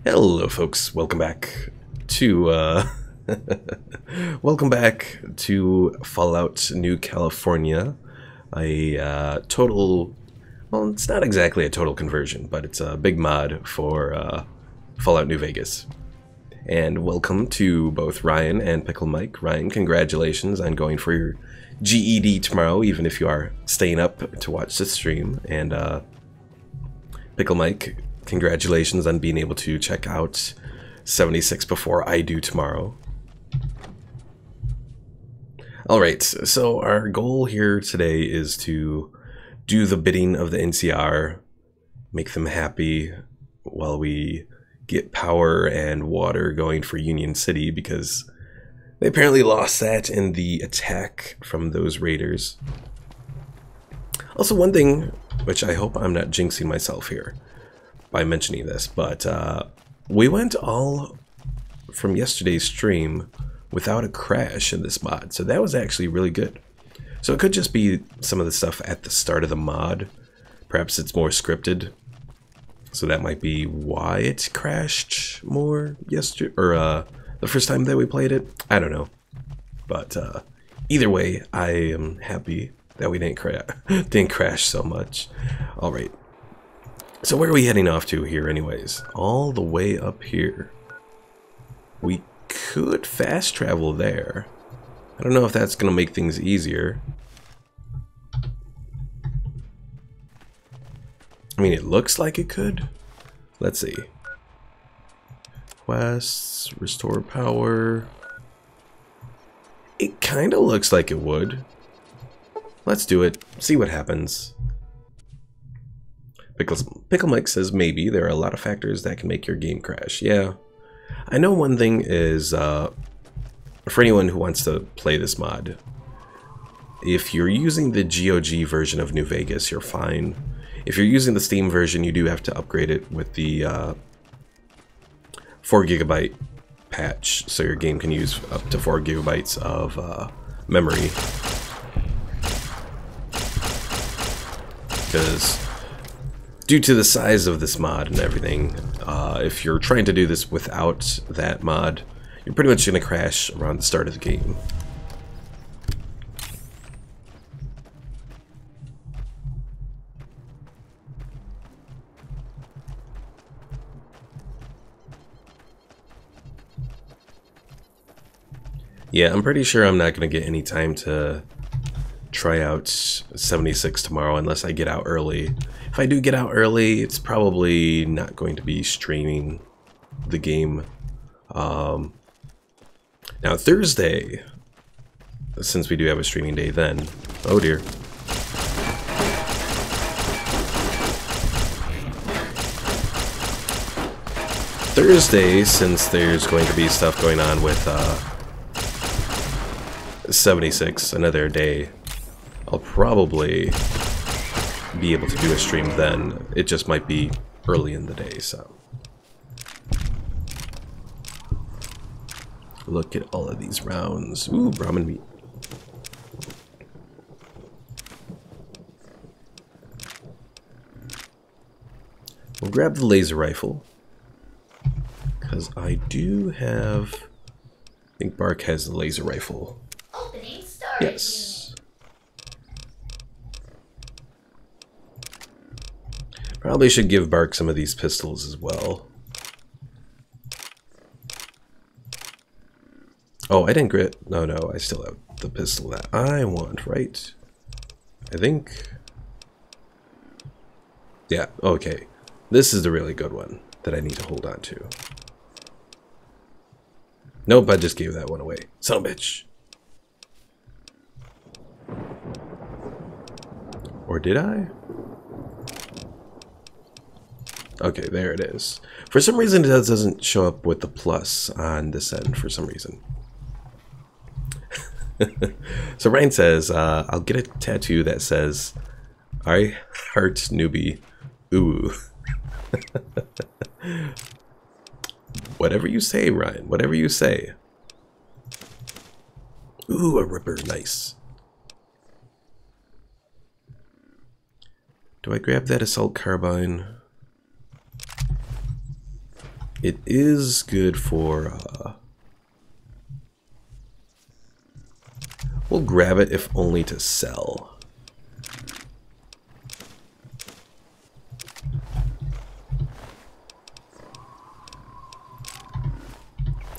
Hello folks, welcome back to welcome back to Fallout New California. A total, well, it's not exactly a total conversion, but it's a big mod for Fallout New Vegas. And welcome to both Ryan and Pickle Mike. Ryan, congratulations on going for your GED tomorrow, even if you are staying up to watch the stream. And Pickle Mike, congratulations on being able to check out 76 before I do tomorrow. Alright, so our goal here today is to do the bidding of the NCR, make them happy while we get power and water going for Union City, because they apparently lost that in the attack from those raiders. Also, one thing, which I hope I'm not jinxing myself here by mentioning this, but we went all from yesterday's stream without a crash in this mod, so that was actually really good. So it could just be some of the stuff at the start of the mod. Perhaps it's more scripted, so that might be why it crashed more yesterday, or the first time that we played it. I don't know, but either way, I am happy that we didn't crash so much. All right. So where are we heading off to here anyways? All the way up here. We could fast travel there. I don't know if that's going to make things easier. I mean, it looks like it could. Let's see. Quests, restore power. It kind of looks like it would. Let's do it. See what happens. Pickle Mike says maybe there are a lot of factors that can make your game crash. Yeah, I know one thing is for anyone who wants to play this mod, if you're using the GOG version of New Vegas, you're fine. If you're using the Steam version, you do have to upgrade it with the 4 GB patch, so your game can use up to 4 GB of memory. Because due to the size of this mod and everything, if you're trying to do this without that mod, you're pretty much going to crash around the start of the game. Yeah, I'm pretty sure I'm not going to get any time to try out 76 tomorrow unless I get out early. If I do get out early, it's probably not going to be streaming the game. Now Thursday, since we do have a streaming day then, oh dear. Thursday, since there's going to be stuff going on with 76, another day, I'll probably be able to do a stream then. It just might be early in the day, so. Look at all of these rounds. Ooh, Brahmin meat. We'll grab the laser rifle, because I do have, I think Bark has the laser rifle. Yes. Probably should give Bark some of these pistols as well. Oh, I didn't grit. No, I still have the pistol that I want, right? I think. Yeah, okay. This is the really good one that I need to hold on to. Nope, I just gave that one away. Son of a bitch. Or did I? Okay, there it is. For some reason, it doesn't show up with the plus on this end for some reason. So Ryan says, I'll get a tattoo that says, I heart newbie. Ooh. Whatever you say, Ryan. Whatever you say. Ooh, a ripper. Nice. Do I grab that assault carbine? It is good for... we'll grab it if only to sell.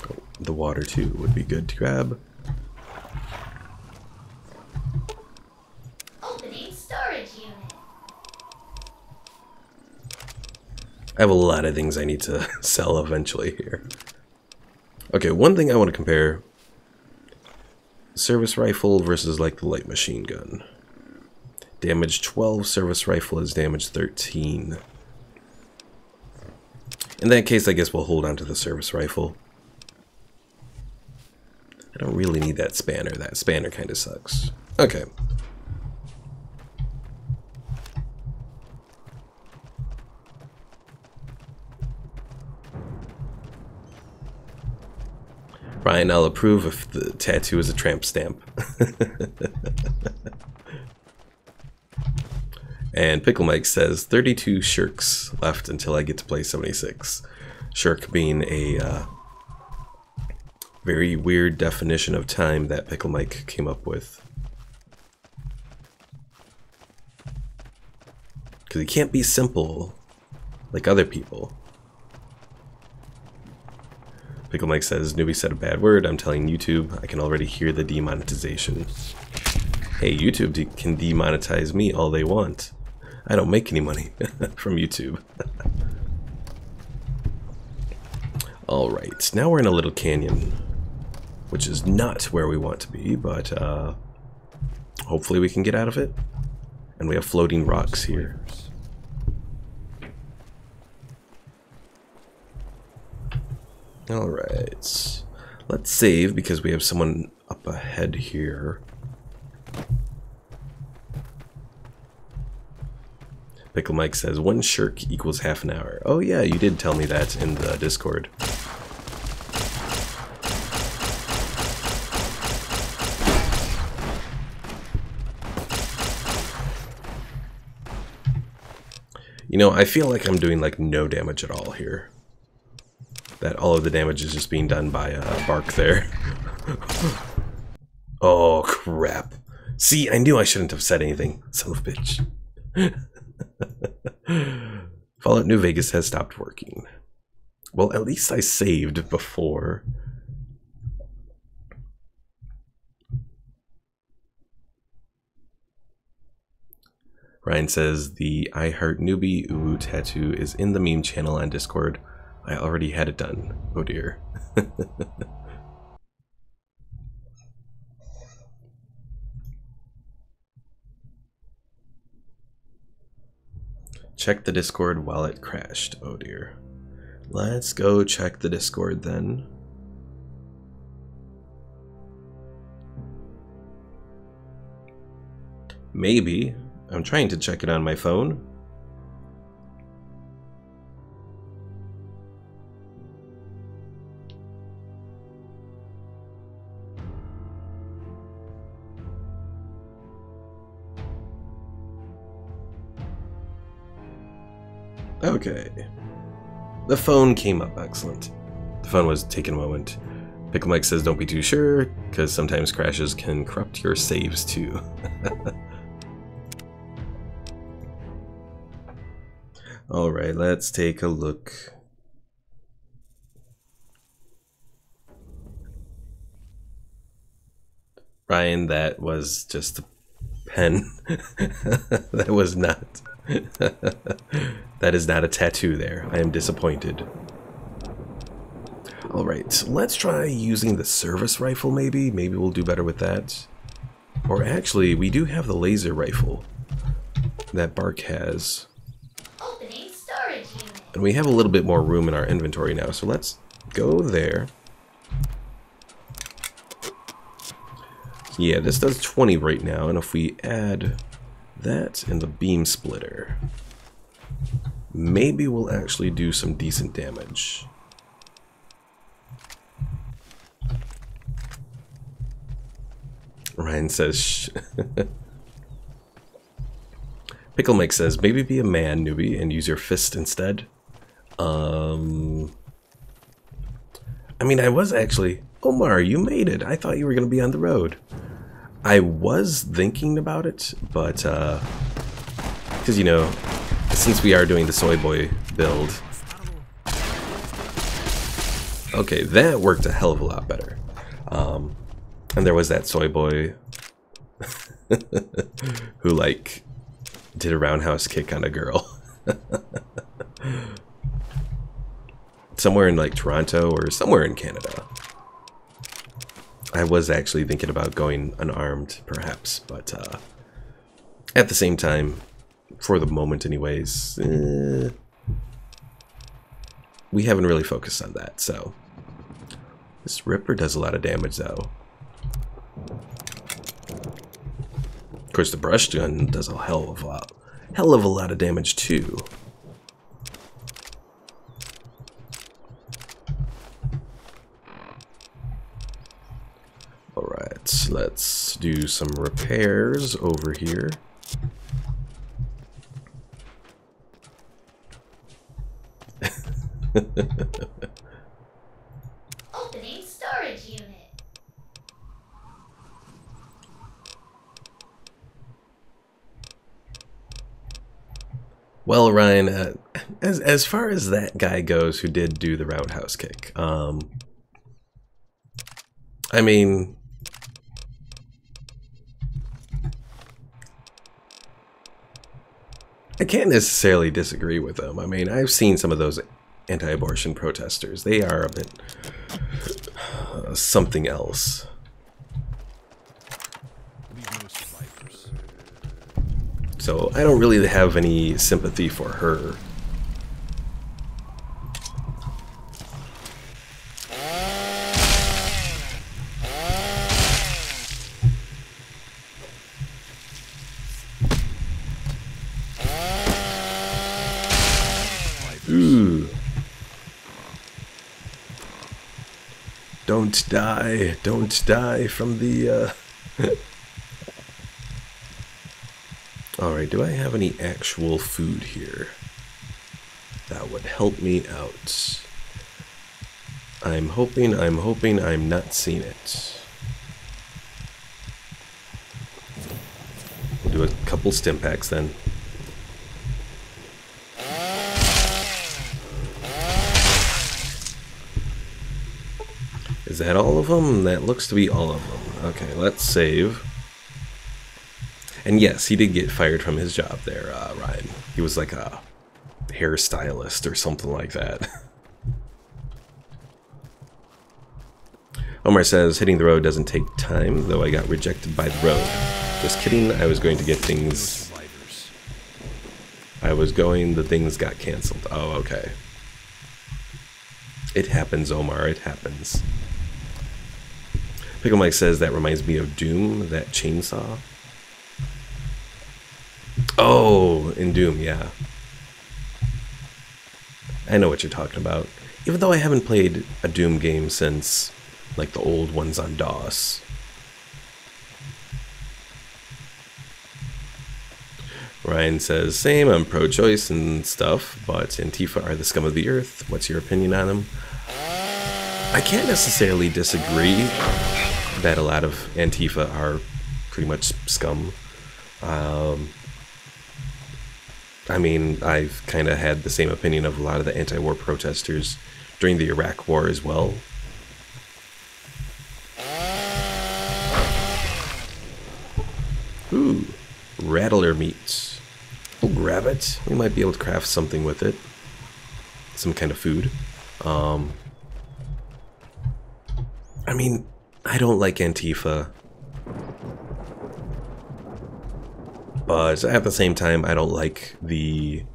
Oh, the water too would be good to grab. I have a lot of things I need to sell eventually here. Okay, one thing I want to compare. Service rifle versus like the light machine gun. Damage 12, service rifle is damage 13. In that case, I guess we'll hold on to the service rifle. I don't really need that spanner. That spanner kind of sucks. Okay. Ryan, I'll approve if the tattoo is a tramp stamp. And Pickle Mike says 32 shirks left until I get to play 76. Shirk being a very weird definition of time that Pickle Mike came up with. Because he can't be simple like other people. Pickle Mike says, newbie said a bad word. I'm telling YouTube, I can already hear the demonetization. Hey, YouTube can demonetize me all they want. I don't make any money from YouTube. Alright, now we're in a little canyon, which is not where we want to be, but hopefully we can get out of it. And we have floating rocks here. Alright, let's save because we have someone up ahead here. Pickle Mike says 1 shirk equals half an hour. Oh yeah, you did tell me that in the Discord. You know, I feel like I'm doing like no damage at all here. That all of the damage is just being done by Bark there. Oh crap. See, I knew I shouldn't have said anything. Son of a bitch. Fallout New Vegas has stopped working. Well, at least I saved before. Ryan says the I Heart Newbie Uwu tattoo is in the meme channel on Discord. I already had it done. Oh dear. Check the Discord while it crashed. Oh dear. Let's go check the Discord then. Maybe. I'm trying to check it on my phone. Okay. The phone came up. Excellent. The phone was taking a moment. Pickle Mike says don't be too sure, because sometimes crashes can corrupt your saves too. Alright, let's take a look. Ryan, that was just a pen. That was not. That is not a tattoo there. I am disappointed. Alright, let's try using the service rifle maybe. Maybe we'll do better with that. Or actually, we do have the laser rifle that Bark has. Opening storage unit. And we have a little bit more room in our inventory now, so let's go there. Yeah, this does 20 right now, and if we add that and the beam splitter, maybe we'll actually do some decent damage. Ryan says Pickle Mike says maybe be a man, newbie, and use your fist instead. I mean, I was actually... Omar, you made it. I thought you were going to be on the road. I was thinking about it, but... because, you know, since we are doing the Soyboy build... Okay, that worked a hell of a lot better. And there was that Soyboy who, like, did a roundhouse kick on a girl. Somewhere in, like, Toronto or somewhere in Canada. I was actually thinking about going unarmed, perhaps, but at the same time, for the moment anyways, we haven't really focused on that, so... This Ripper does a lot of damage, though. Of course, the brush gun does a hell of a lot of damage, too. Alright, let's do some repairs over here. Opening storage unit. Well, Ryan, as far as that guy goes who did do the roundhouse kick, I mean, I can't necessarily disagree with them. I mean, I've seen some of those anti-abortion protesters. They are a bit something else. So I don't really have any sympathy for her. Ooh. Don't die from the Alright, do I have any actual food here that would help me out? I'm hoping I'm not seeing it. We'll do a couple stim packs then. Is that all of them? That looks to be all of them. Okay, let's save. And yes, he did get fired from his job there, Ryan. He was like a hairstylist or something like that. Omar says, hitting the road doesn't take time, though I got rejected by the road. Just kidding, I was going to get things... the things got cancelled. Oh, okay. It happens, Omar, it happens. Pickle Mike says, that reminds me of Doom, that chainsaw. Oh, in Doom, yeah. I know what you're talking about. Even though I haven't played a Doom game since, like, the old ones on DOS. Ryan says, same, I'm pro-choice and stuff, but Antifa are the scum of the earth. What's your opinion on them? I can't necessarily disagree that a lot of Antifa are pretty much scum. I mean, I've kind of had the same opinion of a lot of the anti-war protesters during the Iraq War as well. Ooh, rattler meat. We'll grab it. We might be able to craft something with it. Some kind of food. I mean, I don't like Antifa. But at the same time, I don't like the,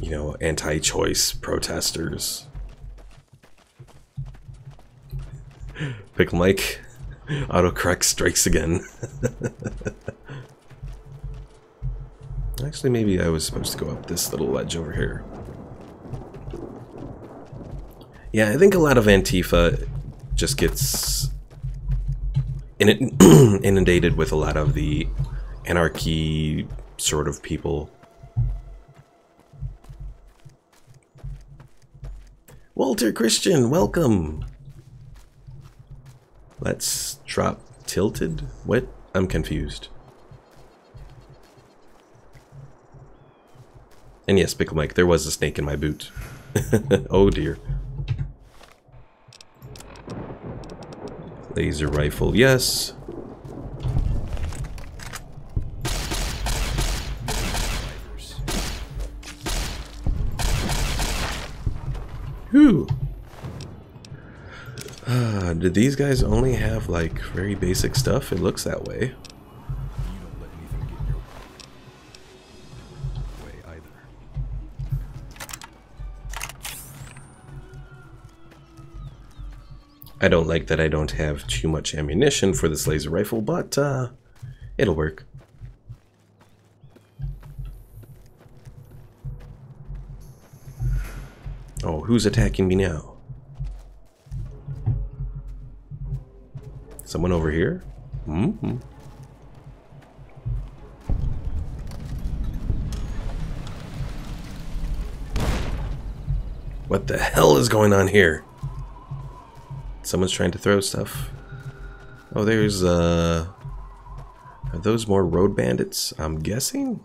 you know, anti-choice protesters. Pickle Mike, autocorrect strikes again. Actually, maybe I was supposed to go up this little ledge over here. Yeah, I think a lot of Antifa just gets inundated with a lot of the anarchy sort of people. Walter Christian, welcome. Let's drop tilted. What? I'm confused. And yes, Pickle Mike, there was a snake in my boot. Oh dear. Laser rifle, yes. Whew. Did these guys only have like very basic stuff? It looks that way. You don't let anything get in your way either. I don't like that I don't have too much ammunition for this laser rifle, but it'll work. Oh, who's attacking me now? Someone over here? Mm-hmm. What the hell is going on here? Someone's trying to throw stuff. Oh, there's are those more road bandits? I'm guessing?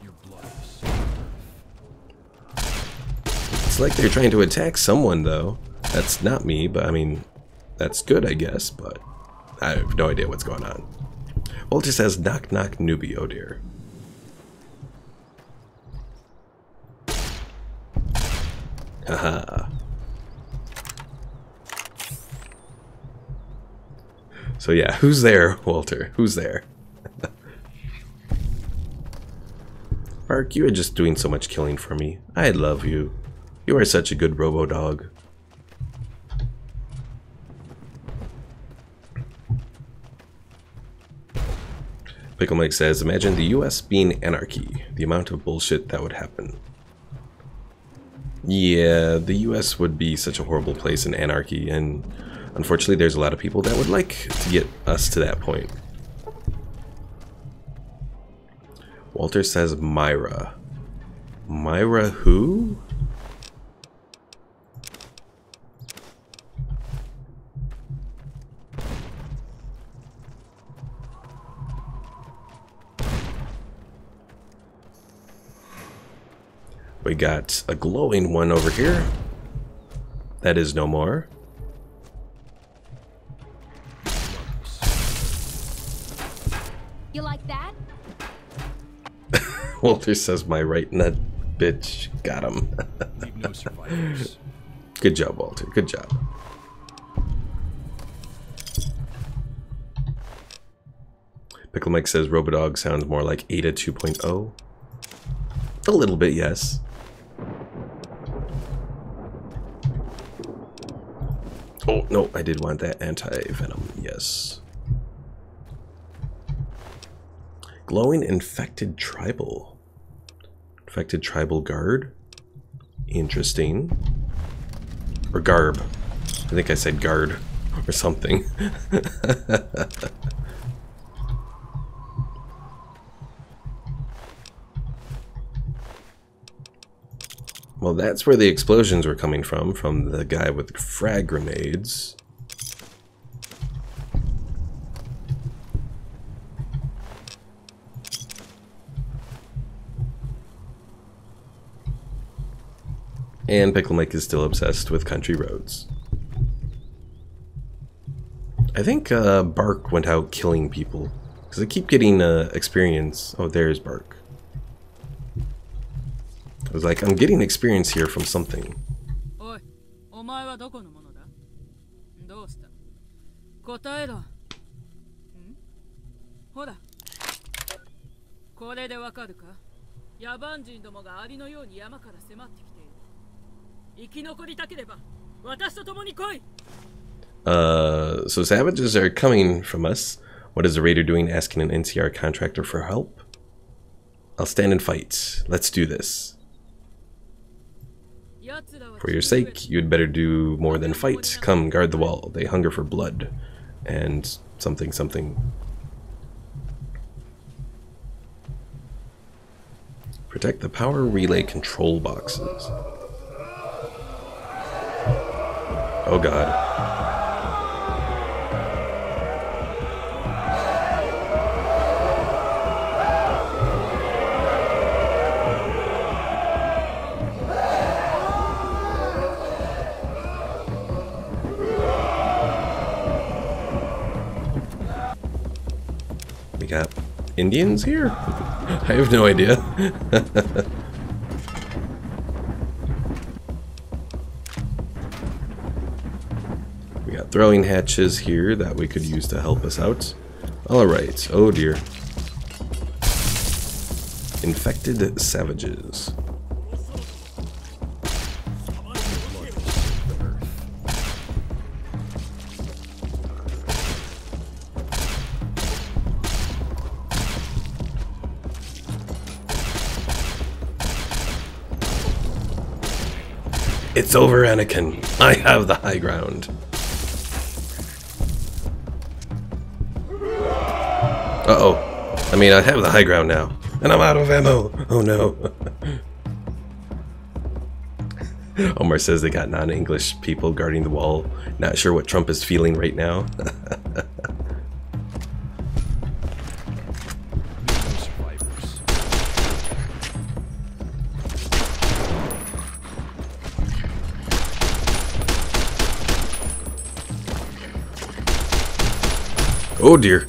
Your blood is It's like they're trying to attack someone, though. That's not me, but I mean, that's good, I guess, but I have no idea what's going on. Walter says, knock knock newbie, oh dear. Haha. So yeah, who's there, Walter? Who's there? Bark, you are just doing so much killing for me. I love you. You are such a good robo-dog. Pickle Mike says, imagine the US being anarchy. The amount of bullshit that would happen. Yeah, the US would be such a horrible place in anarchy, and unfortunately there's a lot of people that would like to get us to that point. Walter says Myra. Myra who? We got a glowing one over here. That is no more. You like that? Walter says my right nut, bitch. Got him. leave no survivors. Good job, Walter. Good job. Pickle Mike says Robodog sounds more like Ada 2.0. A little bit, yes. Oh, no, I did want that anti-venom, yes. Glowing infected tribal. Infected tribal guard. Interesting. Or garb. I think I said guard or something. Well, that's where the explosions were coming from the guy with frag grenades. And Pickle Mike is still obsessed with country roads. I think Bark went out killing people, because I keep getting experience. Oh, there's Bark. I was like, I'm getting experience here from something. Oi, お前はどこのものだ? どうした? 答えろ。ん? ほら。これでわかるか? 野蛮人どもがアリのように山から迫ってきている。生き残りたければ、私と共に来い。 So savages are coming from us. What is the raider doing asking an NCR contractor for help? I'll stand and fight. Let's do this. For your sake, you'd better do more than fight. Come, guard the wall. They hunger for blood. And something, something. Protect the power relay control boxes. Oh god. We got Indians here? I have no idea. We got throwing hatches here that we could use to help us out. Alright, oh dear. Infected savages. It's over, Anakin. I have the high ground. Uh-oh. I mean, I have the high ground now. And I'm out of ammo. Oh no. Omar says they got non-English people guarding the wall. Not sure what Trump is feeling right now. Oh dear.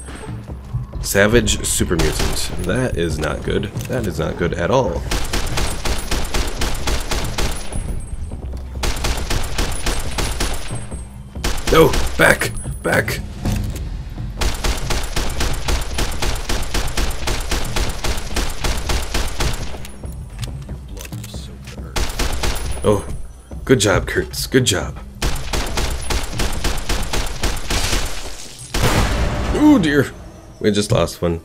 Savage super mutant. That is not good. That is not good at all. No! Back! Back! Oh, good job, Kurtz. Good job. Oh dear, we just lost one.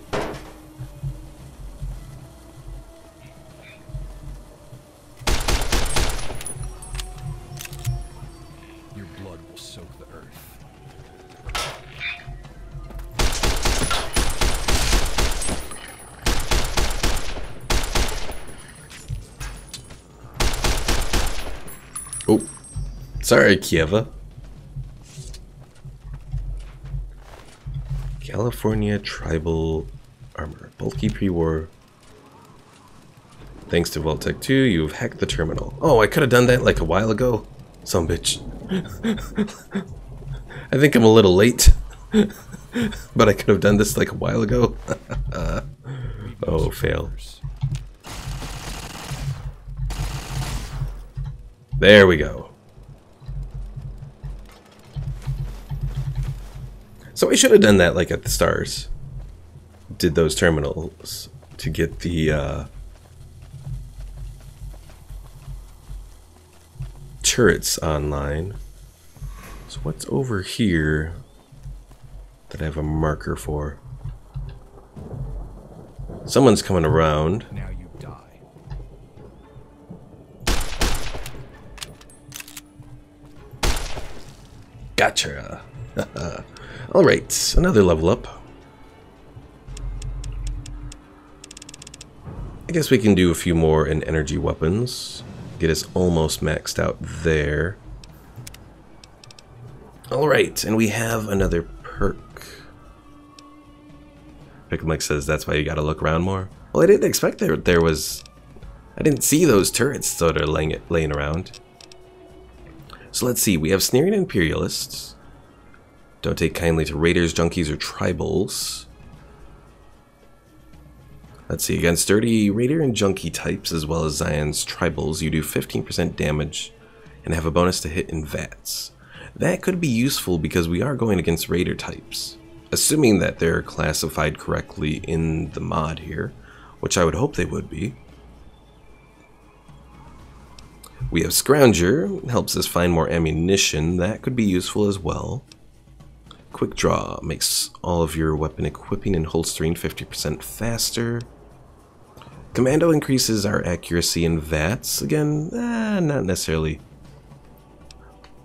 Your blood will soak the earth. Oh, sorry, Kieva. California tribal armor. Bulky pre-war. Thanks to Vault-Tec 2, you've hacked the terminal. Oh, I could have done that like a while ago. Some bitch. I think I'm a little late. But I could have done this like a while ago. Oh, fail. There we go. So I should have done that like at the stars. Did those terminals to get the turrets online. So what's over here that I have a marker for? Someone's coming around. Now you die. Gotcha. Alright, another level up. I guess we can do a few more in energy weapons. Get us almost maxed out there. Alright, and we have another perk. Pickle Mike says that's why you gotta look around more. Well, I didn't expect there was... I didn't see those turrets sort of laying around. So let's see, we have Sneering Imperialists. Don't take kindly to raiders, junkies, or tribals. Let's see, against sturdy raider and junkie types, as well as Zion's tribals, you do 15% damage and have a bonus to hit in VATS. That could be useful because we are going against raider types, assuming that they're classified correctly in the mod here, which I would hope they would be. We have Scrounger, helps us find more ammunition. That could be useful as well. Quick Draw makes all of your weapon equipping and holstering 50% faster. Commando increases our accuracy in VATS. Again, not necessarily.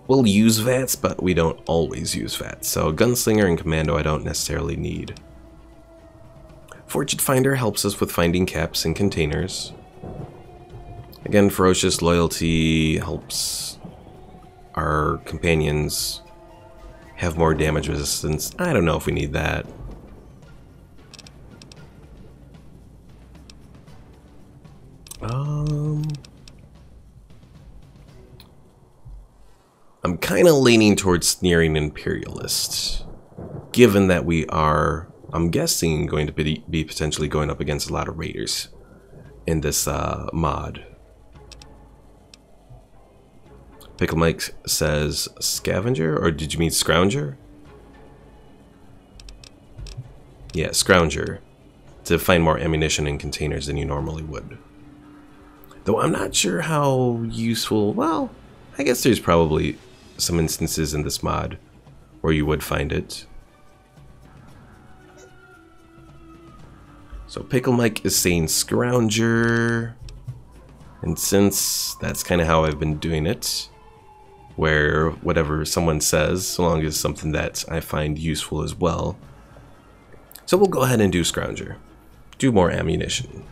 We'll use VATS, but we don't always use VATS. So Gunslinger and Commando I don't necessarily need. Fortune Finder helps us with finding caps and containers. Again, Ferocious Loyalty helps our companions have more damage resistance. I don't know if we need that. I'm kind of leaning towards sneering imperialists, given that we are, I'm guessing, going to be potentially going up against a lot of raiders in this mod. Pickle Mike says scavenger, or did you mean scrounger? Yeah, scrounger, to find more ammunition in containers than you normally would. Though I'm not sure how useful, well, I guess there's probably some instances in this mod where you would find it. So Pickle Mike is saying scrounger, and since that's kind of how I've been doing it, where whatever someone says, so long as something that I find useful as well. So we'll go ahead and do scrounger. Do more ammunition.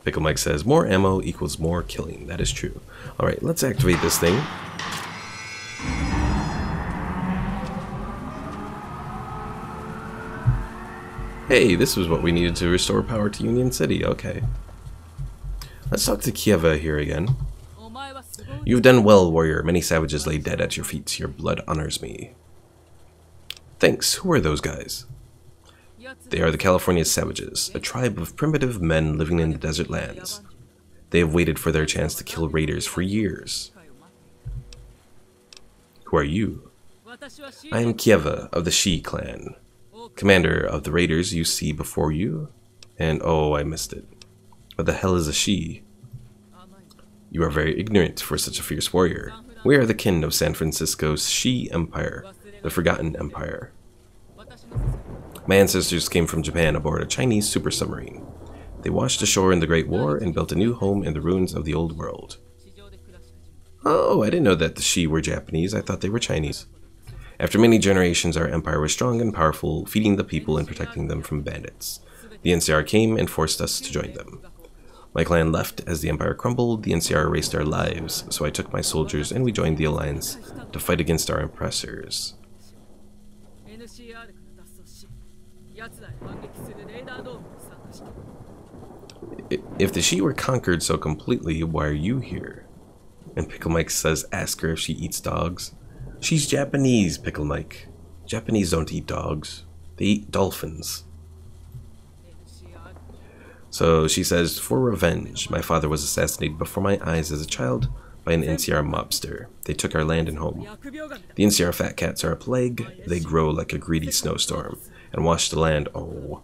Pickle Mike says more ammo equals more killing. That is true. Alright, let's activate this thing. Hey, this was what we needed to restore power to Union City. Okay. Let's talk to Kieva here again. You've done well, warrior. Many savages lay dead at your feet. Your blood honors me. Thanks. Who are those guys? They are the California Savages, a tribe of primitive men living in the desert lands. They have waited for their chance to kill raiders for years. Who are you? I am Kieva of the Shi clan, commander of the raiders you see before you. And oh, I missed it. What the hell is a Shi? You are very ignorant for such a fierce warrior. We are the kin of San Francisco's Shi Empire, the Forgotten Empire. My ancestors came from Japan aboard a Chinese super submarine. They washed ashore in the Great War and built a new home in the ruins of the old world. Oh, I didn't know that the Shi were Japanese. I thought they were Chinese. After many generations, our empire was strong and powerful, feeding the people and protecting them from bandits. The NCR came and forced us to join them. My clan left as the empire crumbled. The NCR erased our lives, so I took my soldiers and we joined the alliance to fight against our oppressors. If the Shi were conquered so completely, why are you here? And Pickle Mike says, ask her if she eats dogs. She's Japanese, Pickle Mike. Japanese don't eat dogs. They eat dolphins. So she says, for revenge, my father was assassinated before my eyes as a child by an NCR mobster. They took our land and home. The NCR fat cats are a plague. They grow like a greedy snowstorm and wash the land. Oh.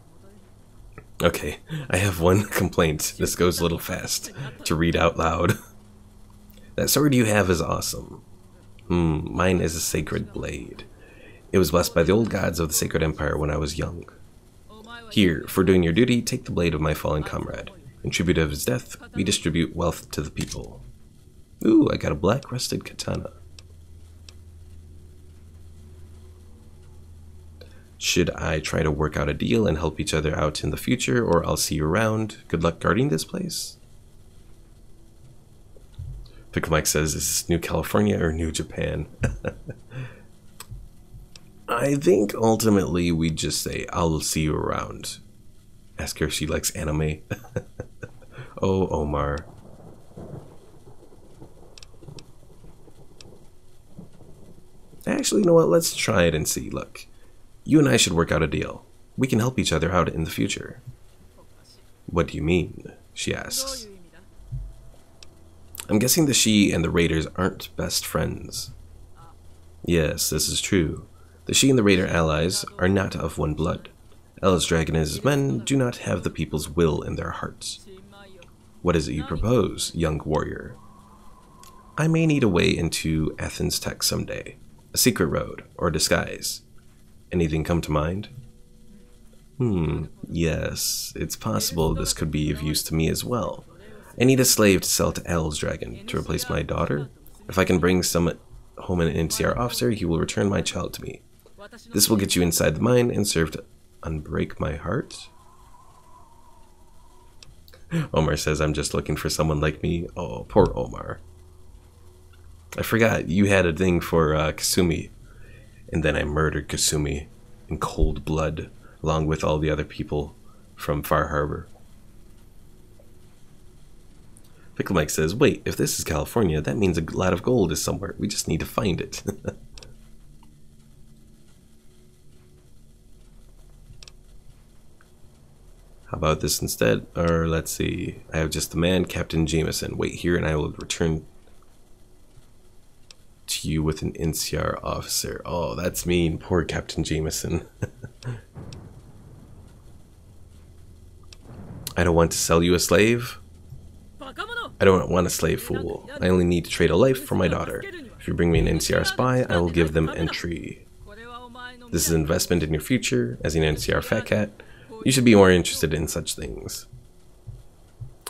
Okay, I have one complaint. This goes a little fast to read out loud. That sword you have is awesome. Mine is a sacred blade. It was blessed by the old gods of the Sacred Empire when I was young. Here, for doing your duty, take the blade of my fallen comrade. In tribute of his death, we distribute wealth to the people. Ooh, I got a black rusted katana. Should I try to work out a deal and help each other out in the future, or I'll see you around? Good luck guarding this place. Pickle Mike says, is this New California or New Japan? I think ultimately we just say, I'll see you around. Ask her if she likes anime. Oh, Omar. Actually, you know what? Let's try it and see. Look, you and I should work out a deal. We can help each other out in the future. What do you mean? She asks. I'm guessing the Shi and the Raiders aren't best friends. Yes, this is true. The Shi and the Raider allies are not of one blood. El's Dragon and his men do not have the people's will in their hearts. What is it you propose, young warrior? I may need a way into Athens Tech someday. A secret road, or disguise. Anything come to mind? Yes, it's possible this could be of use to me as well. I need a slave to sell to El's Dragon to replace my daughter. If I can bring some home an NCR officer, he will return my child to me. This will get you inside the mine and serve to unbreak my heart. Omar says, I'm just looking for someone like me. Oh, poor Omar. I forgot you had a thing for Kasumi. And then I murdered Kasumi in cold blood, along with all the other people from Far Harbor. Pickle Mike says, wait, if this is California, that means a lot of gold is somewhere. We just need to find it. How about this instead? Or let's see. I have just the man, Captain Jameson. Wait here and I will return to you with an NCR officer. Oh, that's mean. Poor Captain Jameson. I don't want to sell you a slave. I don't want a slave fool. I only need to trade a life for my daughter. If you bring me an NCR spy, I will give them entry. This is an investment in your future. As an NCR fat cat, you should be more interested in such things.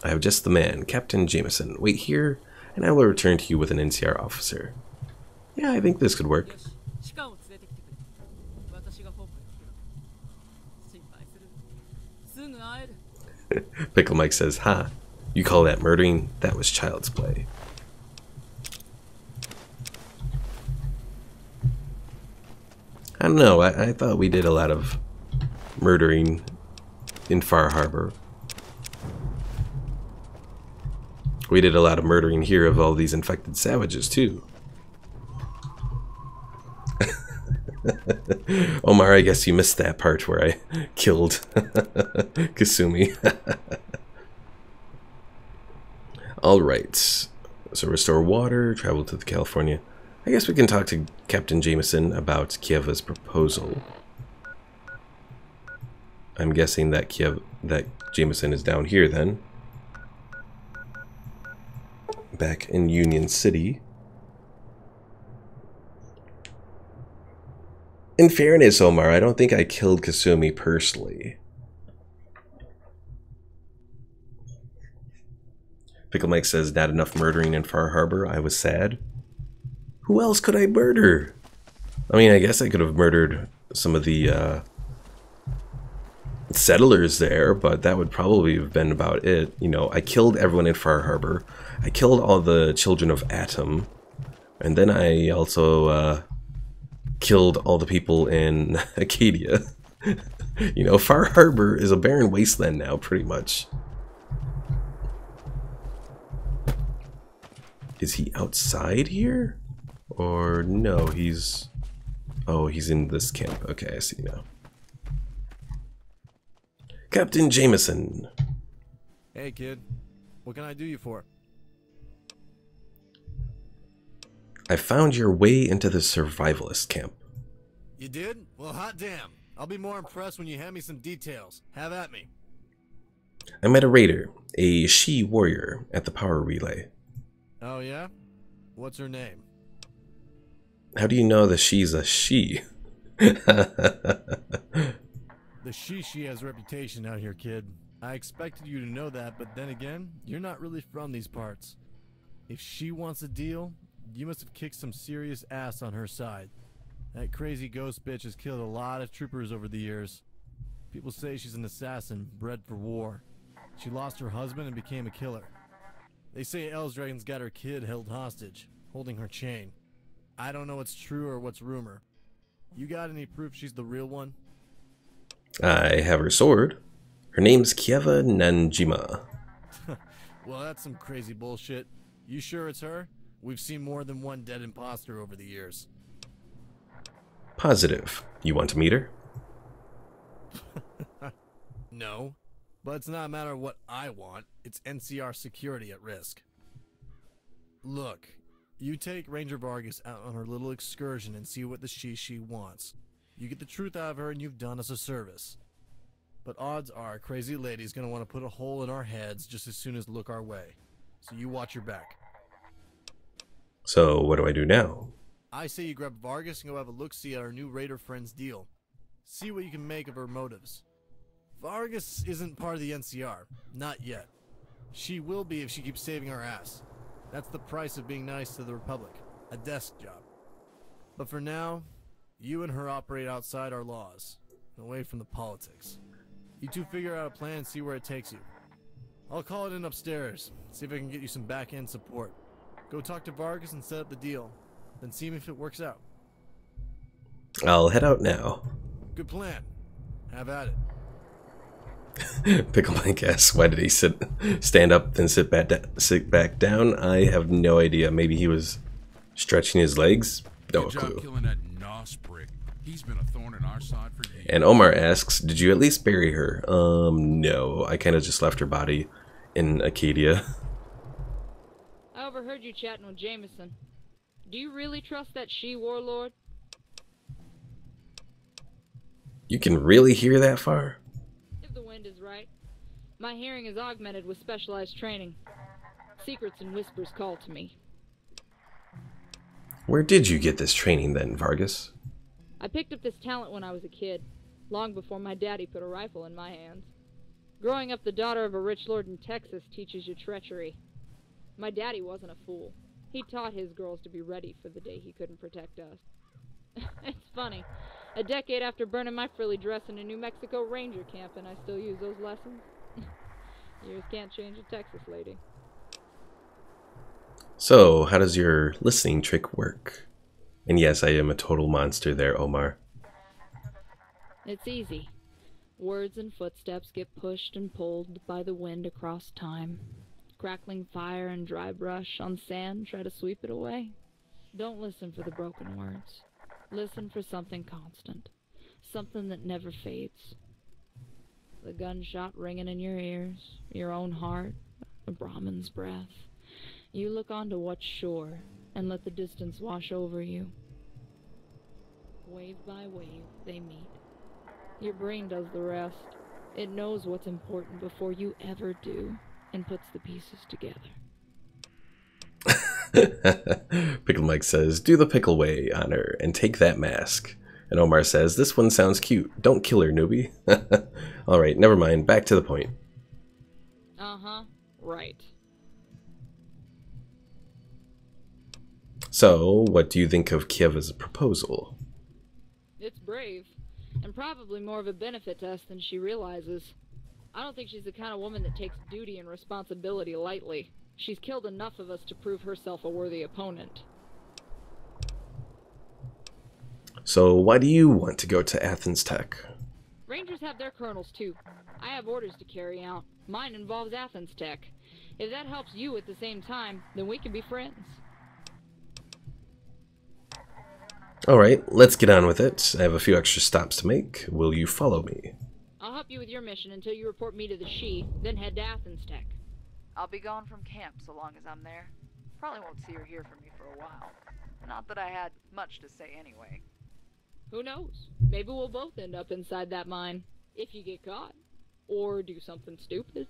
I have just the man, Captain Jameson. Wait here, and I will return to you with an NCR officer. Yeah, I think this could work. Pickle Mike says, ha, you call that murdering? That was child's play. I don't know, I thought we did a lot of murdering in Far Harbor. We did a lot of murdering here of all these infected savages too. Omar, I guess you missed that part where I killed Kasumi. Alright, so restore water, travel to the California. I guess we can talk to Captain Jameson about Kieva's proposal. I'm guessing that Jameson is down here then. Back in Union City. In fairness, Omar, I don't think I killed Kasumi personally. Pickle Mike says, not enough murdering in Far Harbor. I was sad. Who else could I murder? I mean, I guess I could have murdered some of the settlers there, but that would probably have been about it. You know, I killed everyone in Far Harbor. I killed all the children of Atom. And then I also killed all the people in Acadia. You know, Far Harbor is a barren wasteland now, pretty much. Is he outside here? Or no, he's... Oh, he's in this camp. Okay, I see now. Captain Jameson. Hey, kid. What can I do you for? I found your way into the survivalist camp. You did? Well, hot damn. I'll be more impressed when you hand me some details. Have at me. I met a raider, a she warrior, at the power relay. Oh, yeah? What's her name? How do you know that she's a she? The she has a reputation out here, kid. I expected you to know that, but then again, you're not really from these parts. If she wants a deal, you must have kicked some serious ass on her side. That crazy ghost bitch has killed a lot of troopers over the years. People say she's an assassin, bred for war. She lost her husband and became a killer. They say Els Dragon's got her kid held hostage, holding her chain. I don't know what's true or what's rumor. You got any proof she's the real one? I have her sword. Her name's Kieva Nanjima. Well, that's some crazy bullshit. You sure it's her? We've seen more than one dead imposter over the years. Positive. You want to meet her? No, but it's not a matter of what I want. It's NCR security at risk. Look, you take Ranger Vargas out on her little excursion and see what the she wants. You get the truth out of her and you've done us a service. But odds are crazy lady's gonna want to put a hole in our heads just as soon as look our way. So you watch your back. So what do I do now? I say you grab Vargas and go have a look-see at our new Raider friend's deal. See what you can make of her motives. Vargas isn't part of the NCR. Not yet. She will be if she keeps saving our ass. That's the price of being nice to the Republic. A desk job. But for now, You and her operate outside our laws, away from the politics. You two figure out a plan and see where it takes you. I'll call it in upstairs, see if I can get you some back-end support. Go talk to Vargas and set up the deal, then see if it works out. I'll head out now. Good plan. Have at it. Pickle Mike asks, why did he stand up and sit back down? I have no idea. Maybe he was stretching his legs? No clue. Killing that nos prick. He's been a thorn in our side for years. And Omar asks, did you at least bury her? No. I kind of just left her body in Acadia. I overheard you chatting with Jameson. Do you really trust that she-warlord? You can really hear that far? If the wind is right. My hearing is augmented with specialized training. Secrets and whispers call to me. Where did you get this training then, Vargas? I picked up this talent when I was a kid, long before my daddy put a rifle in my hands. Growing up the daughter of a rich lord in Texas teaches you treachery. My daddy wasn't a fool. He taught his girls to be ready for the day he couldn't protect us. It's funny. A decade after burning my frilly dress in a New Mexico Ranger camp, and I still use those lessons. Years can't change a Texas lady. So, how does your listening trick work? And yes, I am a total monster there, Omar. It's easy. Words and footsteps get pushed and pulled by the wind across time. Crackling fire and dry brush on sand try to sweep it away. Don't listen for the broken words. Listen for something constant. Something that never fades. The gunshot ringing in your ears, your own heart, a Brahmin's breath. You look onto what's sure and let the distance wash over you. Wave by wave, they meet. Your brain does the rest. It knows what's important before you ever do and puts the pieces together. Pickle Mike says, do the pickle way on her and take that mask. And Omar says, this one sounds cute. Don't kill her, newbie. Alright, never mind. Back to the point. Uh-huh. Right. So, what do you think of Kieva's proposal? It's brave, and probably more of a benefit to us than she realizes. I don't think she's the kind of woman that takes duty and responsibility lightly. She's killed enough of us to prove herself a worthy opponent. So, why do you want to go to Athens Tech? Rangers have their colonels too. I have orders to carry out. Mine involves Athens Tech. If that helps you at the same time, then we can be friends. Alright, let's get on with it. I have a few extra stops to make. Will you follow me? I'll help you with your mission until you report me to the She, then head to Athens Tech. I'll be gone from camp so long as I'm there. Probably won't see or hear from me for a while. Not that I had much to say anyway. Who knows? Maybe we'll both end up inside that mine, if you get caught. Or do something stupid.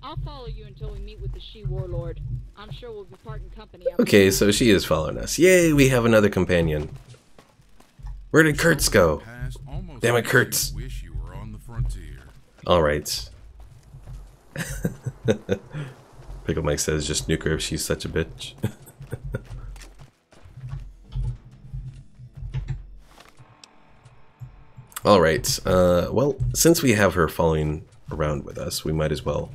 I'll follow you until we meet with the She-Warlord. I'm sure we'll be parting company. Okay, so she is following us. Yay, we have another companion. Where did Kurtz go? Damn it, Kurtz. Wish you were on the frontier. Alright. Pickle Mike says, just nuke her if she's such a bitch. Alright, well, since we have her following around with us, we might as well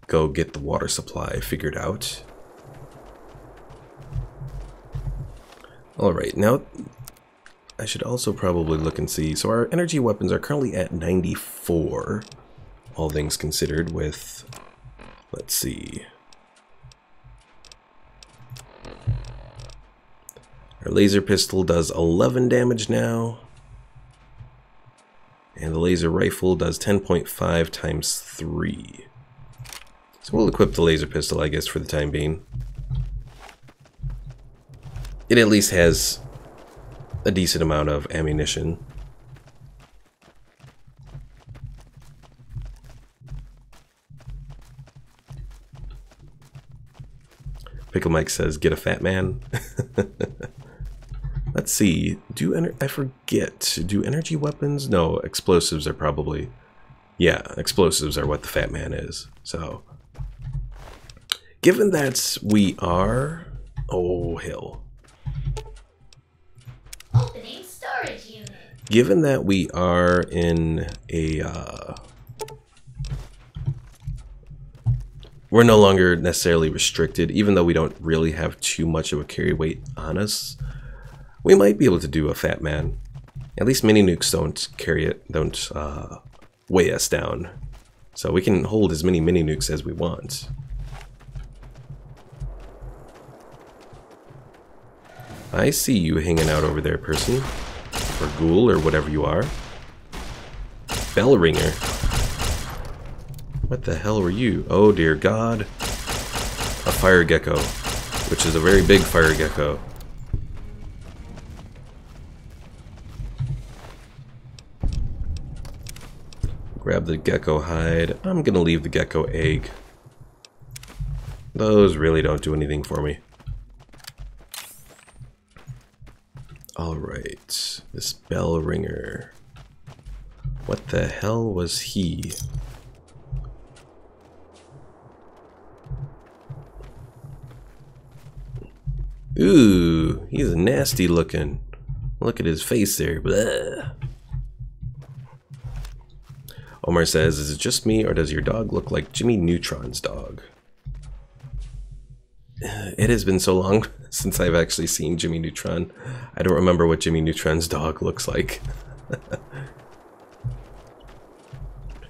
go get the water supply figured out. Alright, now I should also probably look and see. So our energy weapons are currently at 94, all things considered, with, let's see. Our laser pistol does 11 damage now. And the laser rifle does 10.5 times 3. So we'll equip the laser pistol, I guess, for the time being. It at least has a decent amount of ammunition. Pickle Mike says, get a fat man. Let's see, I forget, do energy weapons? No, explosives are probably, yeah, explosives are what the fat man is, so. Given that we are... Oh, hell. Opening storage unit. Given that we are in a... we're no longer necessarily restricted, even though we don't really have too much of a carry weight on us. We might be able to do a fat man. At least mini nukes don't carry it, don't weigh us down. So we can hold as many mini nukes as we want. I see you hanging out over there, person. Or ghoul, or whatever you are. Bell ringer. What the hell were you? Oh dear God. A fire gecko. Which is a very big fire gecko. Grab the gecko hide. I'm gonna leave the gecko egg. Those really don't do anything for me. Alright. This bell ringer. What the hell was he? Ooh, he's nasty looking. Look at his face there. Blah. Omar says, is it just me or does your dog look like Jimmy Neutron's dog? It has been so long since I've actually seen Jimmy Neutron. I don't remember what Jimmy Neutron's dog looks like.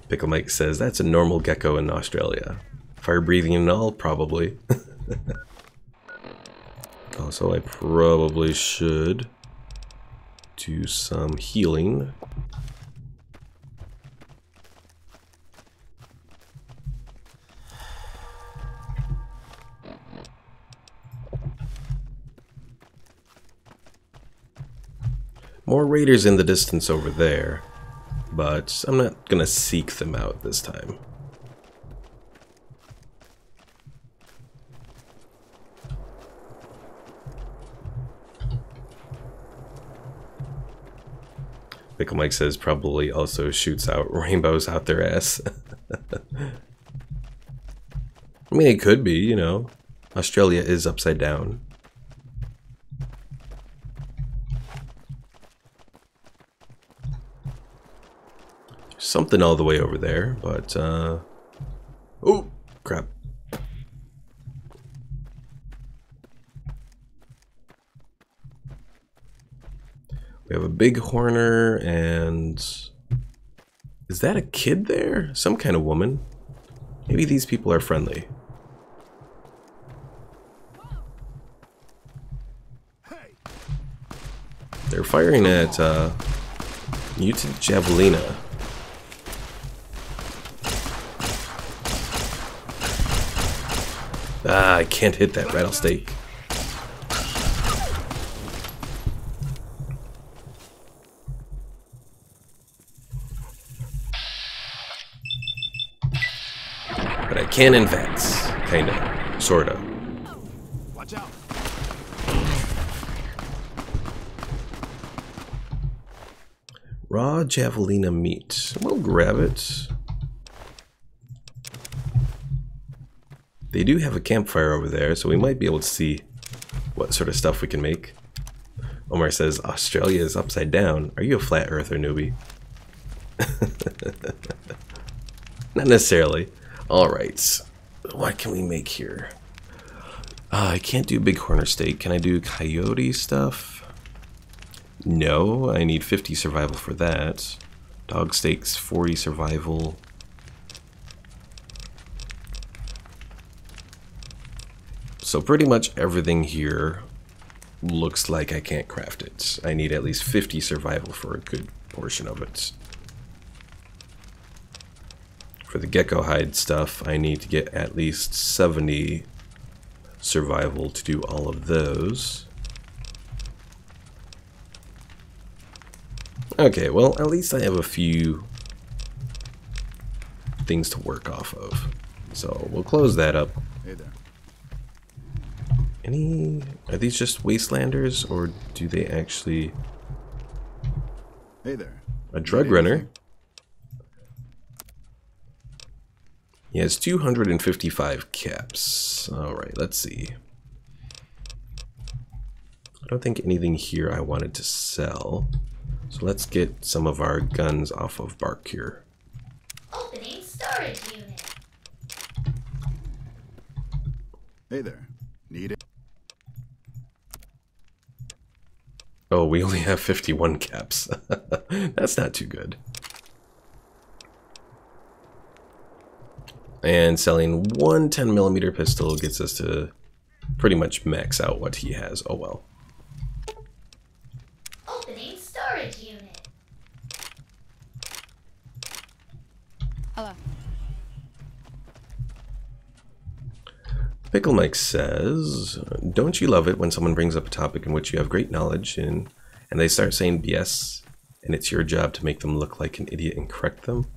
Pickle Mike says, that's a normal gecko in Australia. Fire breathing and all, probably. Also, I probably should do some healing. More raiders in the distance over there, but I'm not gonna seek them out this time. Pickle Mike says probably also shoots out rainbows out their ass. I mean, it could be, you know. Australia is upside down. Something all the way over there, but oh crap. We have a big horner, and is that a kid there? Some kind of woman. Maybe these people are friendly. They're firing at mutant javelina. Ah, I can't hit that rattlesnake. But I can advance, kinda, sorta. Watch out. Raw javelina meat. We'll grab it. They do have a campfire over there, so we might be able to see what sort of stuff we can make. Omar says, Australia is upside down. Are you a flat earther, newbie? Not necessarily. Alright. What can we make here? I can't do big horner steak. Can I do coyote stuff? No, I need 50 survival for that. Dog steaks, 40 survival. So pretty much everything here looks like I can't craft it. I need at least 50 survival for a good portion of it. For the gecko hide stuff, I need to get at least 70 survival to do all of those. Okay, well, at least I have a few things to work off of. So we'll close that up. Hey there. Are these just wastelanders, or do they actually... Hey there. A drug runner? He has 255 caps. Alright, let's see. I don't think anything here I wanted to sell. So let's get some of our guns off of Bark here. Opening storage unit. Hey there. Need it? Oh, we only have 51 caps. That's not too good. And selling one 10mm pistol gets us to pretty much max out what he has. Oh well. Opening storage unit. Hello. Pickle Mike says, don't you love it when someone brings up a topic in which you have great knowledge in, and they start saying BS, and it's your job to make them look like an idiot and correct them?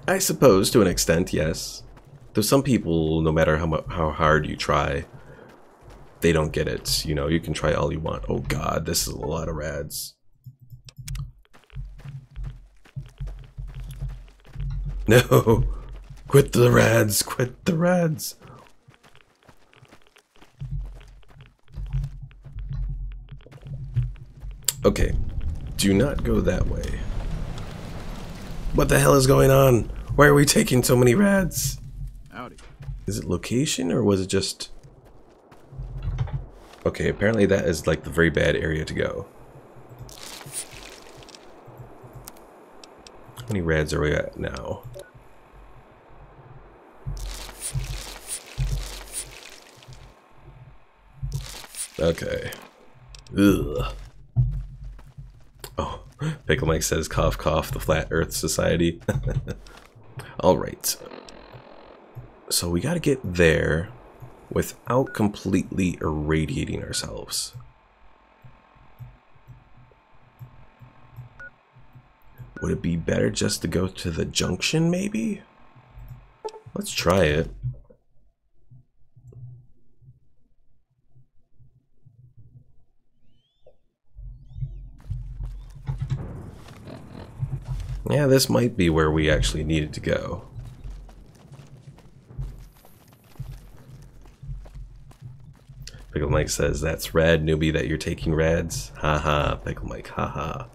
I suppose, to an extent, yes. Though some people, no matter how hard you try, they don't get it. You know, you can try all you want. Oh god, this is a lot of rads. No! Quit the rads! Quit the rads! Okay, do not go that way. What the hell is going on? Why are we taking so many rads? Howdy. Is it location or was it just... Okay, apparently that is like the very bad area to go. How many rads are we at now? Okay. Ugh. Oh, Pickle Mike says cough cough, the Flat Earth Society. Alright. So we gotta get there without completely irradiating ourselves. Would it be better just to go to the junction, maybe? Let's try it. Yeah, this might be where we actually needed to go. Pickle Mike says, that's rad, newbie, that you're taking rads. Haha, Pickle Mike, haha.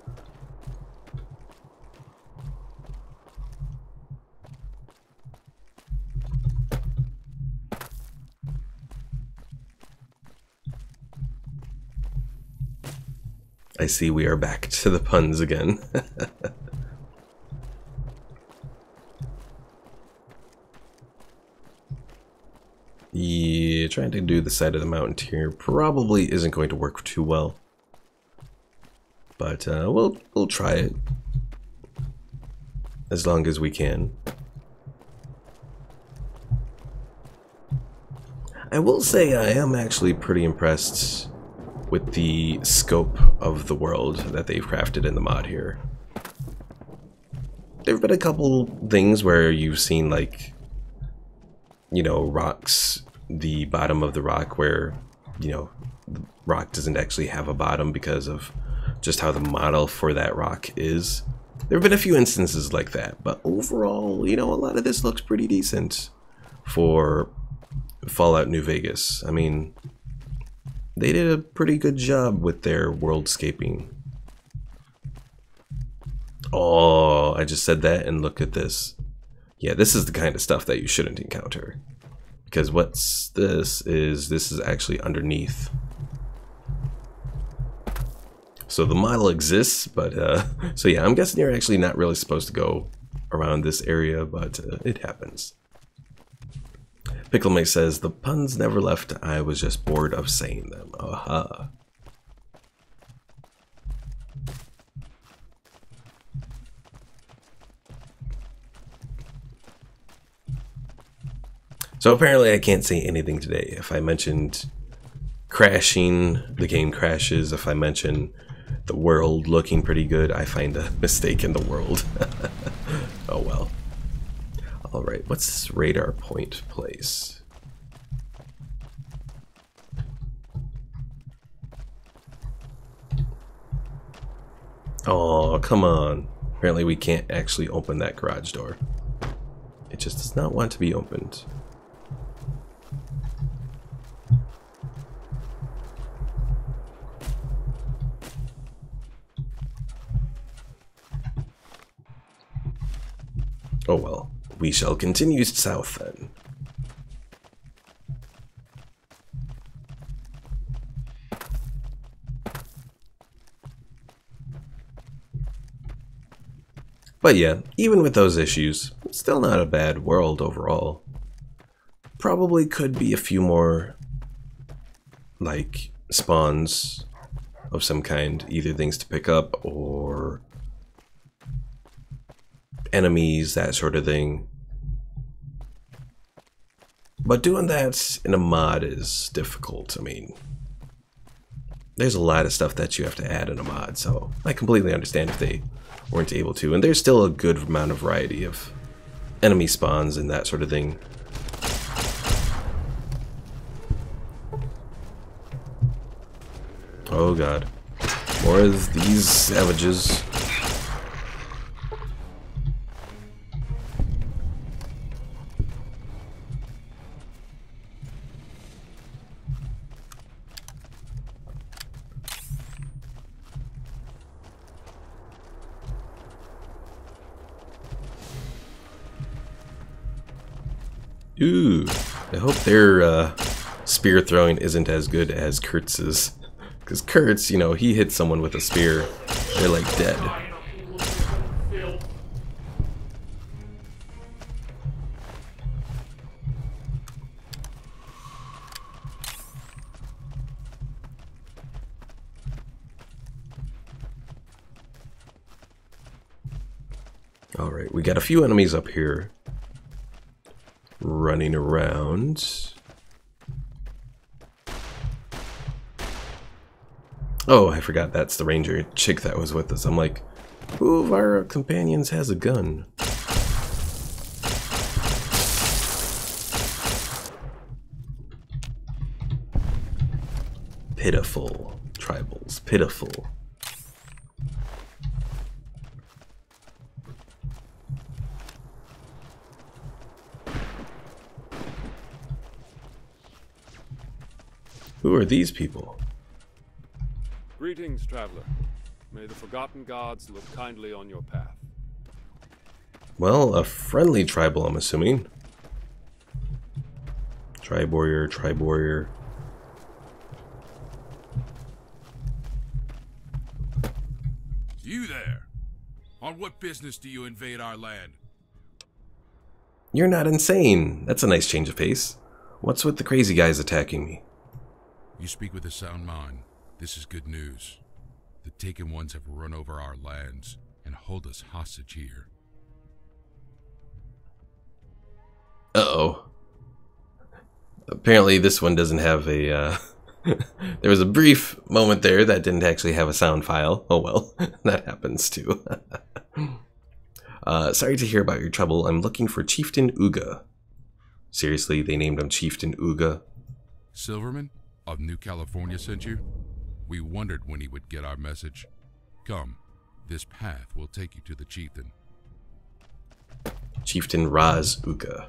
I see we are back to the puns again. Yeah, trying to do the side of the mountain here probably isn't going to work too well. But we'll try it. As long as we can. I will say I am actually pretty impressed with the scope of the world that they've crafted in the mod here. There have been a couple things where you've seen, like, you know, rocks, the bottom of the rock where, you know, the rock doesn't actually have a bottom because of just how the model for that rock is. There have been a few instances like that, but overall, you know, a lot of this looks pretty decent for Fallout New Vegas. I mean, they did a pretty good job with their worldscaping. Oh, I just said that and look at this. Yeah, this is the kind of stuff that you shouldn't encounter. Because what's this is actually underneath. So the model exists, but so yeah, I'm guessing you're actually not really supposed to go around this area, but it happens. Pickle Mate says, the puns never left, I was just bored of saying them. Aha. So apparently I can't say anything today. If I mentioned crashing, the game crashes. If I mention the world looking pretty good, I find a mistake in the world. Oh well. Alright, what's this radar point place? Oh, come on. Apparently we can't actually open that garage door. It just does not want to be opened. Oh well, we shall continue south then. But yeah, even with those issues, still not a bad world overall. Probably could be a few more, like, spawns of some kind. Either things to pick up or enemies, that sort of thing. But doing that in a mod is difficult. I mean, there's a lot of stuff that you have to add in a mod, so I completely understand if they weren't able to. And there's still a good amount of variety of enemy spawns and that sort of thing. Oh god. More of these savages. Ooh, I hope their spear throwing isn't as good as Kurtz's. Because Kurtz, you know, he hits someone with a spear, they're like dead. Alright, we got a few enemies up here running around. Oh, I forgot that's the ranger chick that was with us. I'm like, who of our companions has a gun? Pitiful. Tribals. Pitiful. Who are these people? Greetings, traveler. May the forgotten gods look kindly on your path. Well, a friendly tribal, I'm assuming. Tribe warrior, tribe warrior. You there? On what business do you invade our land? You're not insane. That's a nice change of pace. What's with the crazy guys attacking me? You speak with a sound mind. This is good news. The Taken Ones have run over our lands and hold us hostage here. Uh-oh. Apparently this one doesn't have a, there was a brief moment there that didn't actually have a sound file. Oh well, that happens too. Sorry to hear about your trouble. I'm looking for Chieftain Uga. Seriously, they named him Chieftain Uga? Silverman of New California sent you? We wondered when he would get our message. Come, this path will take you to the chieftain. Chieftain Raz Uga.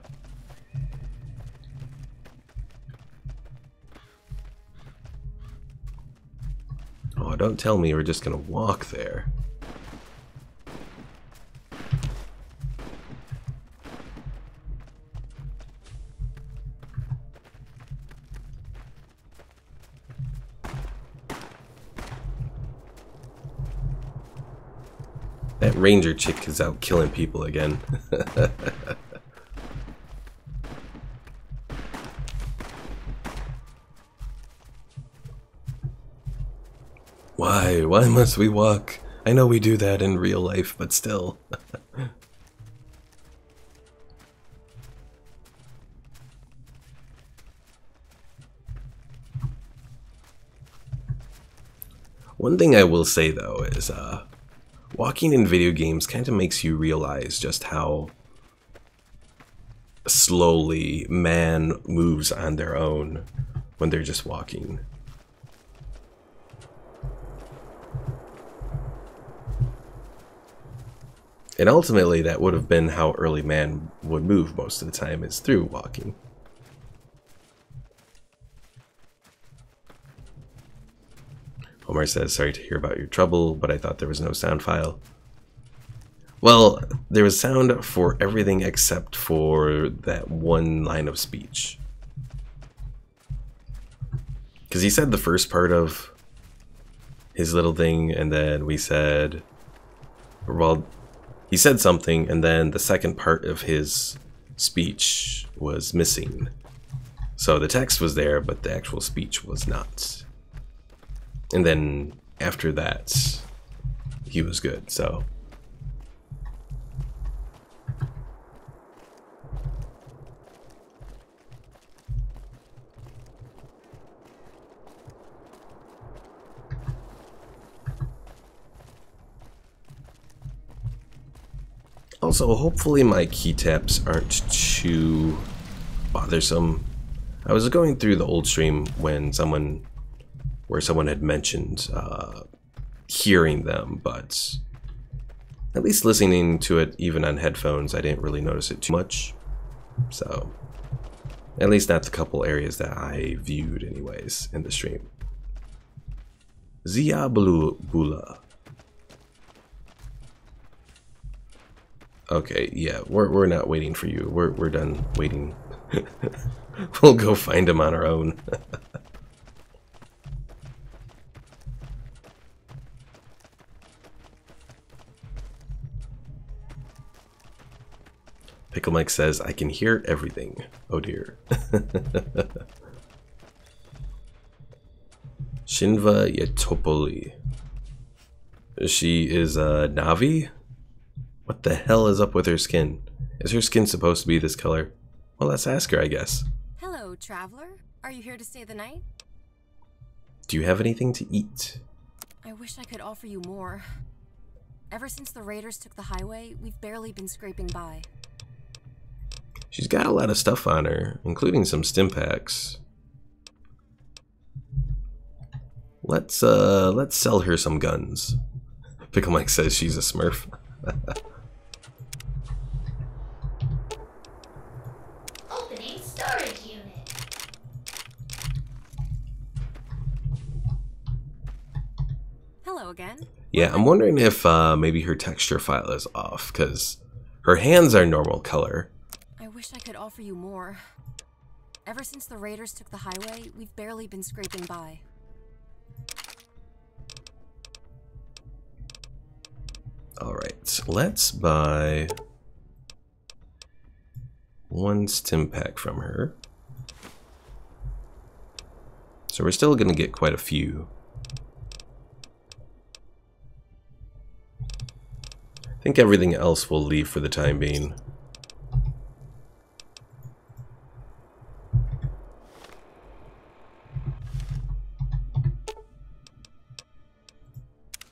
Oh, don't tell me we're just gonna walk there. That ranger chick is out killing people again. Why? Why must we walk? I know we do that in real life, but still. One thing I will say though is, walking in video games kind of makes you realize just how slowly man moves on their own when they're just walking. And ultimately, that would have been how early man would move most of the time, is through walking. Omar says, sorry to hear about your trouble, but I thought there was no sound file. Well, there was sound for everything except for that one line of speech. Because he said the first part of his little thing, and then we said, well, he said something, and then the second part of his speech was missing. So the text was there, but the actual speech was not. And then after that, he was good, so. Also, hopefully my key taps aren't too bothersome. I was going through the old stream when someone had mentioned hearing them, but at least listening to it even on headphones, I didn't really notice it too much. So, at least not the couple areas that I viewed anyways in the stream. Zia Bula. Okay, yeah, we're not waiting for you. We're done waiting. We'll go find him on our own. Pickle Mike says, I can hear everything. Oh dear. Shinva Yetopoli. She is a Navi? What the hell is up with her skin? Is her skin supposed to be this color? Well, let's ask her, I guess. Hello, traveler. Are you here to stay the night? Do you have anything to eat? I wish I could offer you more. Ever since the raiders took the highway, we've barely been scraping by. She's got a lot of stuff on her, including some stim packs. Let's sell her some guns. Pickle Mike says she's a smurf. Opening storage unit. Hello again. Yeah, I'm wondering if maybe her texture file is off, because her hands are normal color. I wish I could offer you more. Ever since the raiders took the highway, we've barely been scraping by. Alright, let's buy one stim pack from her. So we're still going to get quite a few. I think everything else will leave for the time being.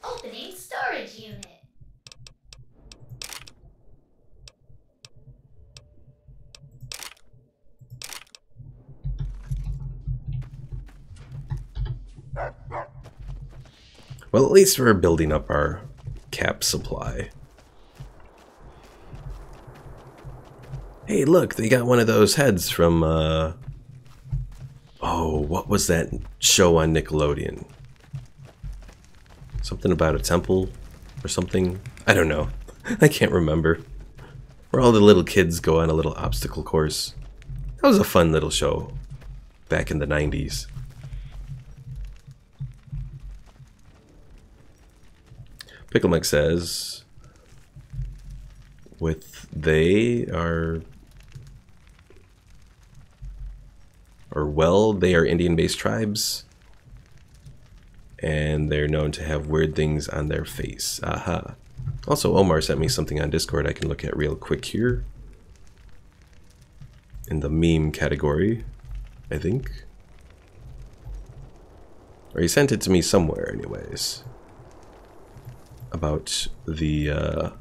Opening storage unit. Well, at least we're building up our cap supply. Hey, look, they got one of those heads from, oh, what was that show on Nickelodeon? Something about a temple or something? I don't know. I can't remember. Where all the little kids go on a little obstacle course. That was a fun little show back in the 90s. Pickle Mike says, they are Indian-based tribes, and they're known to have weird things on their face. Aha. Also, Omar sent me something on Discord I can look at real quick here. In the meme category, I think. Or he sent it to me somewhere, anyways. About the,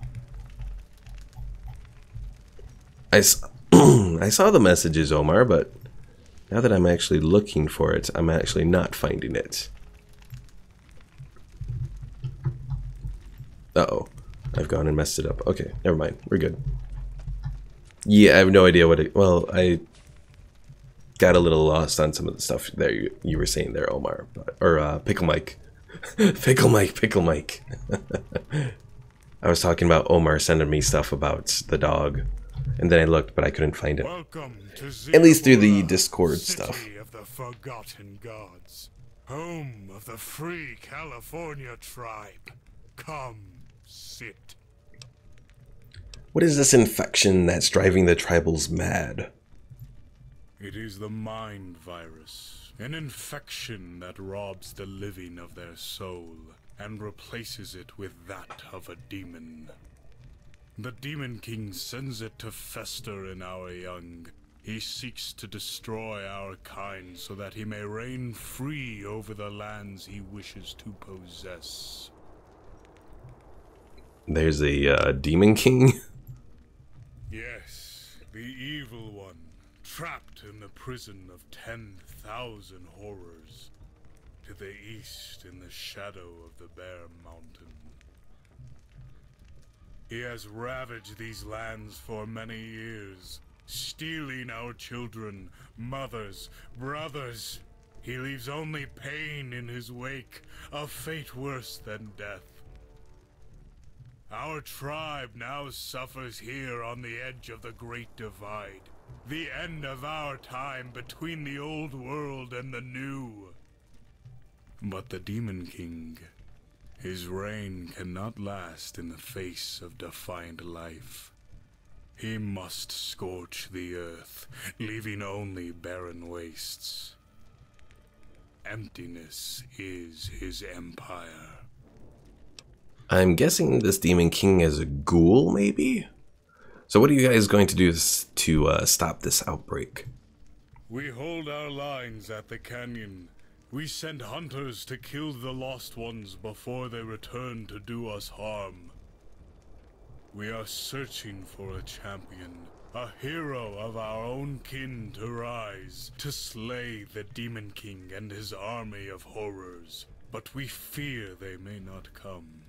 I saw the messages, Omar, but now that I'm actually looking for it, I'm actually not finding it. Uh-oh. I've gone and messed it up. Okay, never mind. We're good. Yeah, I have no idea what it... Well, I got a little lost on some of the stuff there you were saying there, Omar. Or, Pickle Mike. Pickle Mike. I was talking about Omar sending me stuff about the dog. And then I looked, but I couldn't find it. At least through the Discord stuff. City of the Forgotten Gods. Home of the free California tribe. Come, sit. What is this infection that's driving the tribals mad? It is the mind virus, an infection that robs the living of their soul and replaces it with that of a demon. The Demon King sends it to fester in our young. He seeks to destroy our kind so that he may reign free over the lands he wishes to possess. There's a Demon King? Yes, the evil one, trapped in the prison of 10,000 horrors, to the east in the shadow of the Bear Mountain. He has ravaged these lands for many years, stealing our children, mothers, brothers. He leaves only pain in his wake, a fate worse than death. Our tribe now suffers here on the edge of the Great Divide, the end of our time between the old world and the new. But the Demon King, his reign cannot last in the face of defiant life. He must scorch the earth, leaving only barren wastes. Emptiness is his empire. I'm guessing this Demon King is a ghoul, maybe? So what are you guys going to do to stop this outbreak? We hold our lines at the canyon. We send hunters to kill the lost ones before they return to do us harm. We are searching for a champion, a hero of our own kin to rise, to slay the Demon King and his army of horrors. But we fear they may not come.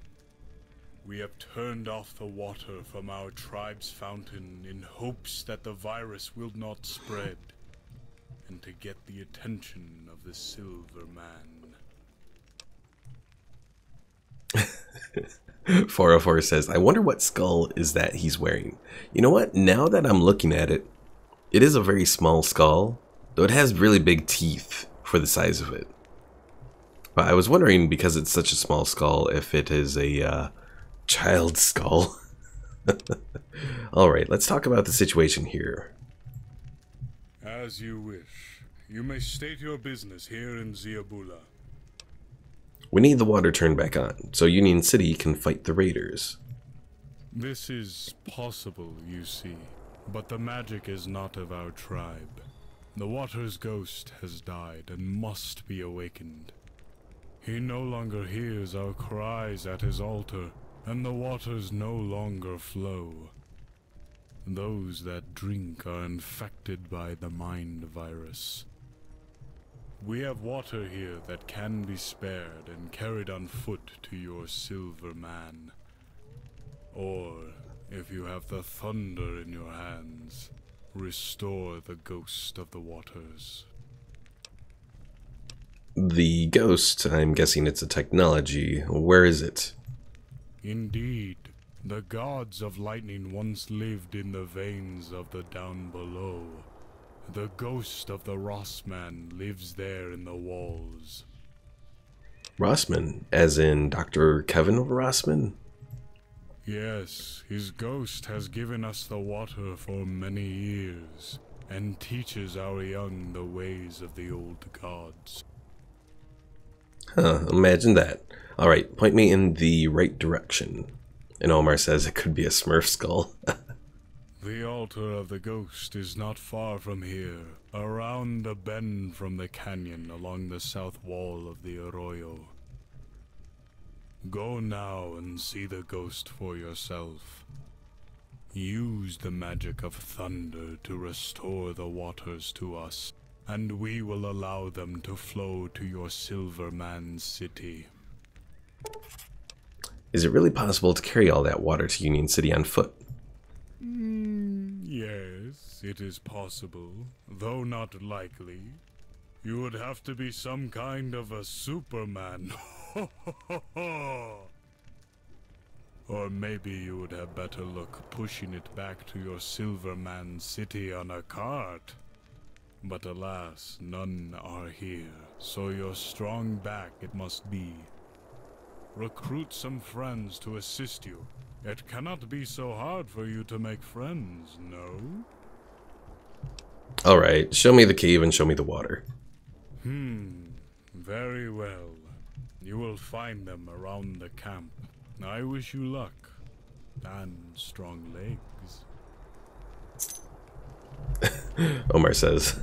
We have turned off the water from our tribe's fountain in hopes that the virus will not spread, and to get the attention of the Silver Man. 404 says, I wonder what skull is that he's wearing. You know what? Now that I'm looking at it, it is a very small skull, though it has really big teeth for the size of it. But I was wondering, because it's such a small skull, if it is a child skull. Alright, let's talk about the situation here. As you wish. You may state your business here in Ziabula. We need the water turned back on, so Union City can fight the raiders. This is possible, you see, but the magic is not of our tribe. The water's ghost has died and must be awakened. He no longer hears our cries at his altar, and the waters no longer flow. Those that drink are infected by the mind virus. We have water here that can be spared and carried on foot to your Silver Man. Or, if you have the thunder in your hands, restore the ghost of the waters. The ghost, I'm guessing it's a technology. Where is it? Indeed, the gods of lightning once lived in the veins of the down below. The ghost of the Rossman lives there in the walls. Rossman, as in Dr. Kevin Rossman? Yes, his ghost has given us the water for many years, and teaches our young the ways of the old gods. Huh, imagine that. Alright, point me in the right direction. And Omar says it could be a Smurf skull. The altar of the ghost is not far from here, around a bend from the canyon along the south wall of the arroyo. Go now and see the ghost for yourself. Use the magic of thunder to restore the waters to us, and we will allow them to flow to your Silver Man city. Is it really possible to carry all that water to Union City on foot? Yes, it is possible, though not likely. You would have to be some kind of a Superman. Or maybe you would have better luck pushing it back to your Silverman City on a cart. But alas, none are here, so your strong back it must be. Recruit some friends to assist you. It cannot be so hard for you to make friends, no? Alright, show me the cave and show me the water. Very well. You will find them around the camp. I wish you luck. And strong legs. Omar says.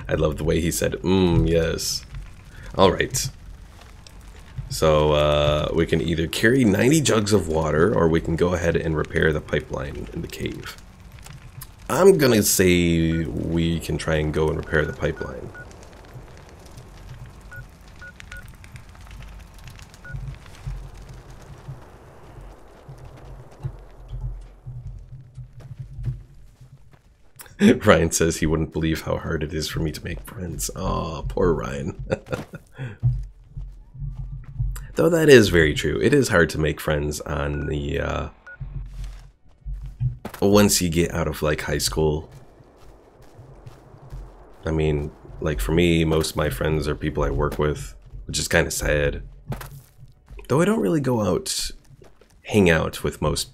I love the way he said, yes. Alright. So, we can either carry 90 jugs of water, or we can go ahead and repair the pipeline in the cave. I'm gonna say we can try and go and repair the pipeline. Ryan says he wouldn't believe how hard it is for me to make friends. Oh, poor Ryan. Though that is very true. It is hard to make friends on the, once you get out of, like, high school. I mean, like, for me, most of my friends are people I work with, which is kind of sad. Though I don't really go out, hang out with most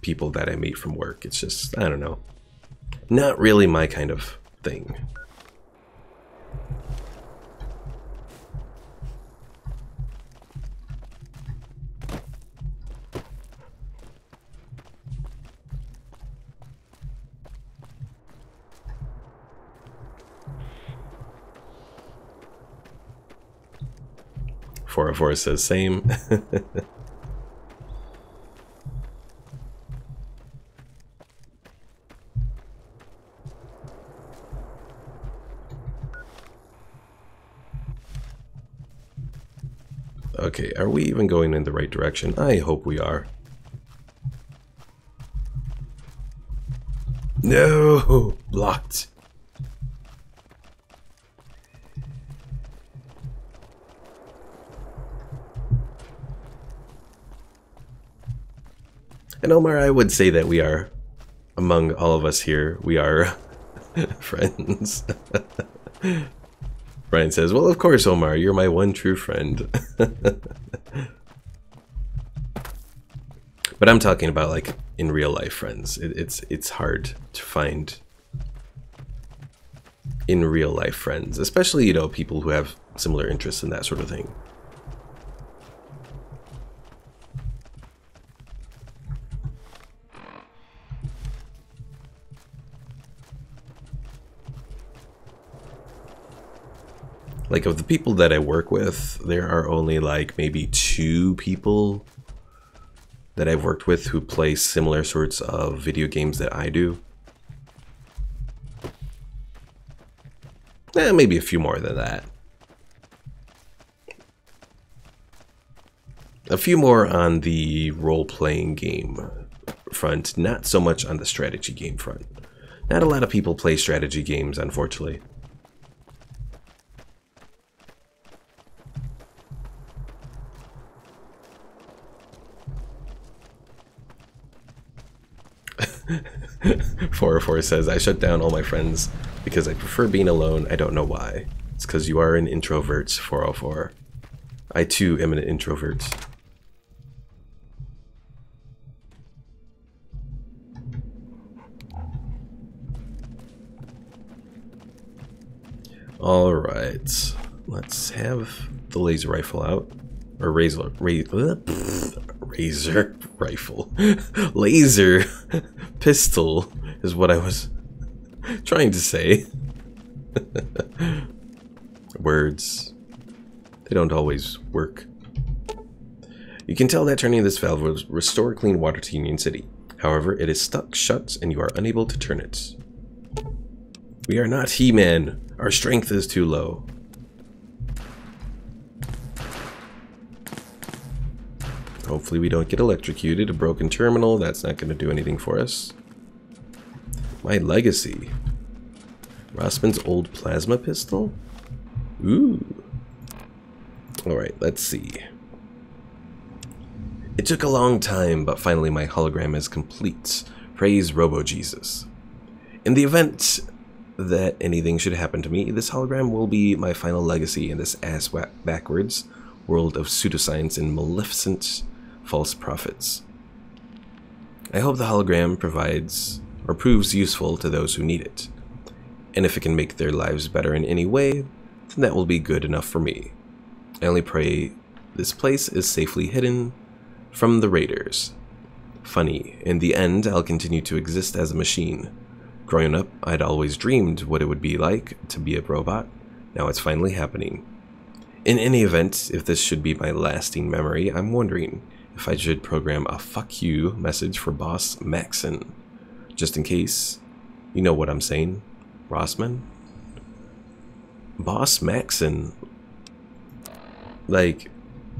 people that I meet from work. It's just, I don't know. Not really my kind of thing. .404 says same. Okay, are we even going in the right direction? I hope we are. No! Blocked. And Omar, I would say that we are, among all of us here, we are friends. Brian says, well, of course, Omar, you're my one true friend. But I'm talking about, like, in real life friends. It's hard to find in real life friends, especially, you know, people who have similar interests and that sort of thing. Like, of the people that I work with, there are only, like, maybe 2 people that I've worked with who play similar sorts of video games that I do. Maybe a few more than that. A few more on the role-playing game front, not so much on the strategy game front. Not a lot of people play strategy games, unfortunately. .404 says, I shut down all my friends because I prefer being alone. I don't know why. It's because you are an introvert, 404. I too am an introvert. Alright. Let's have the laser rifle out. Or razor rifle. Laser pistol is what I was trying to say. Words. They don't always work. You can tell that turning this valve will restore clean water to Union City. However, it is stuck shut and you are unable to turn it. We are not He-Man. Our strength is too low. Hopefully we don't get electrocuted. A broken terminal, that's not going to do anything for us. My legacy. Rossman's old plasma pistol? Ooh. Alright, let's see. It took a long time, but finally my hologram is complete. Praise Robo-Jesus. In the event that anything should happen to me, this hologram will be my final legacy in this ass-backwards world of pseudoscience and maleficent false prophets. I hope the hologram provides or proves useful to those who need it. And if it can make their lives better in any way, then that will be good enough for me. I only pray this place is safely hidden from the raiders. Funny, in the end, I'll continue to exist as a machine. Growing up, I'd always dreamed what it would be like to be a robot. Now it's finally happening. In any event, if this should be my lasting memory, I'm wondering if I should program a fuck you message for Boss Maxon. Just in case. You know what I'm saying? Rossman? Boss Maxon. Like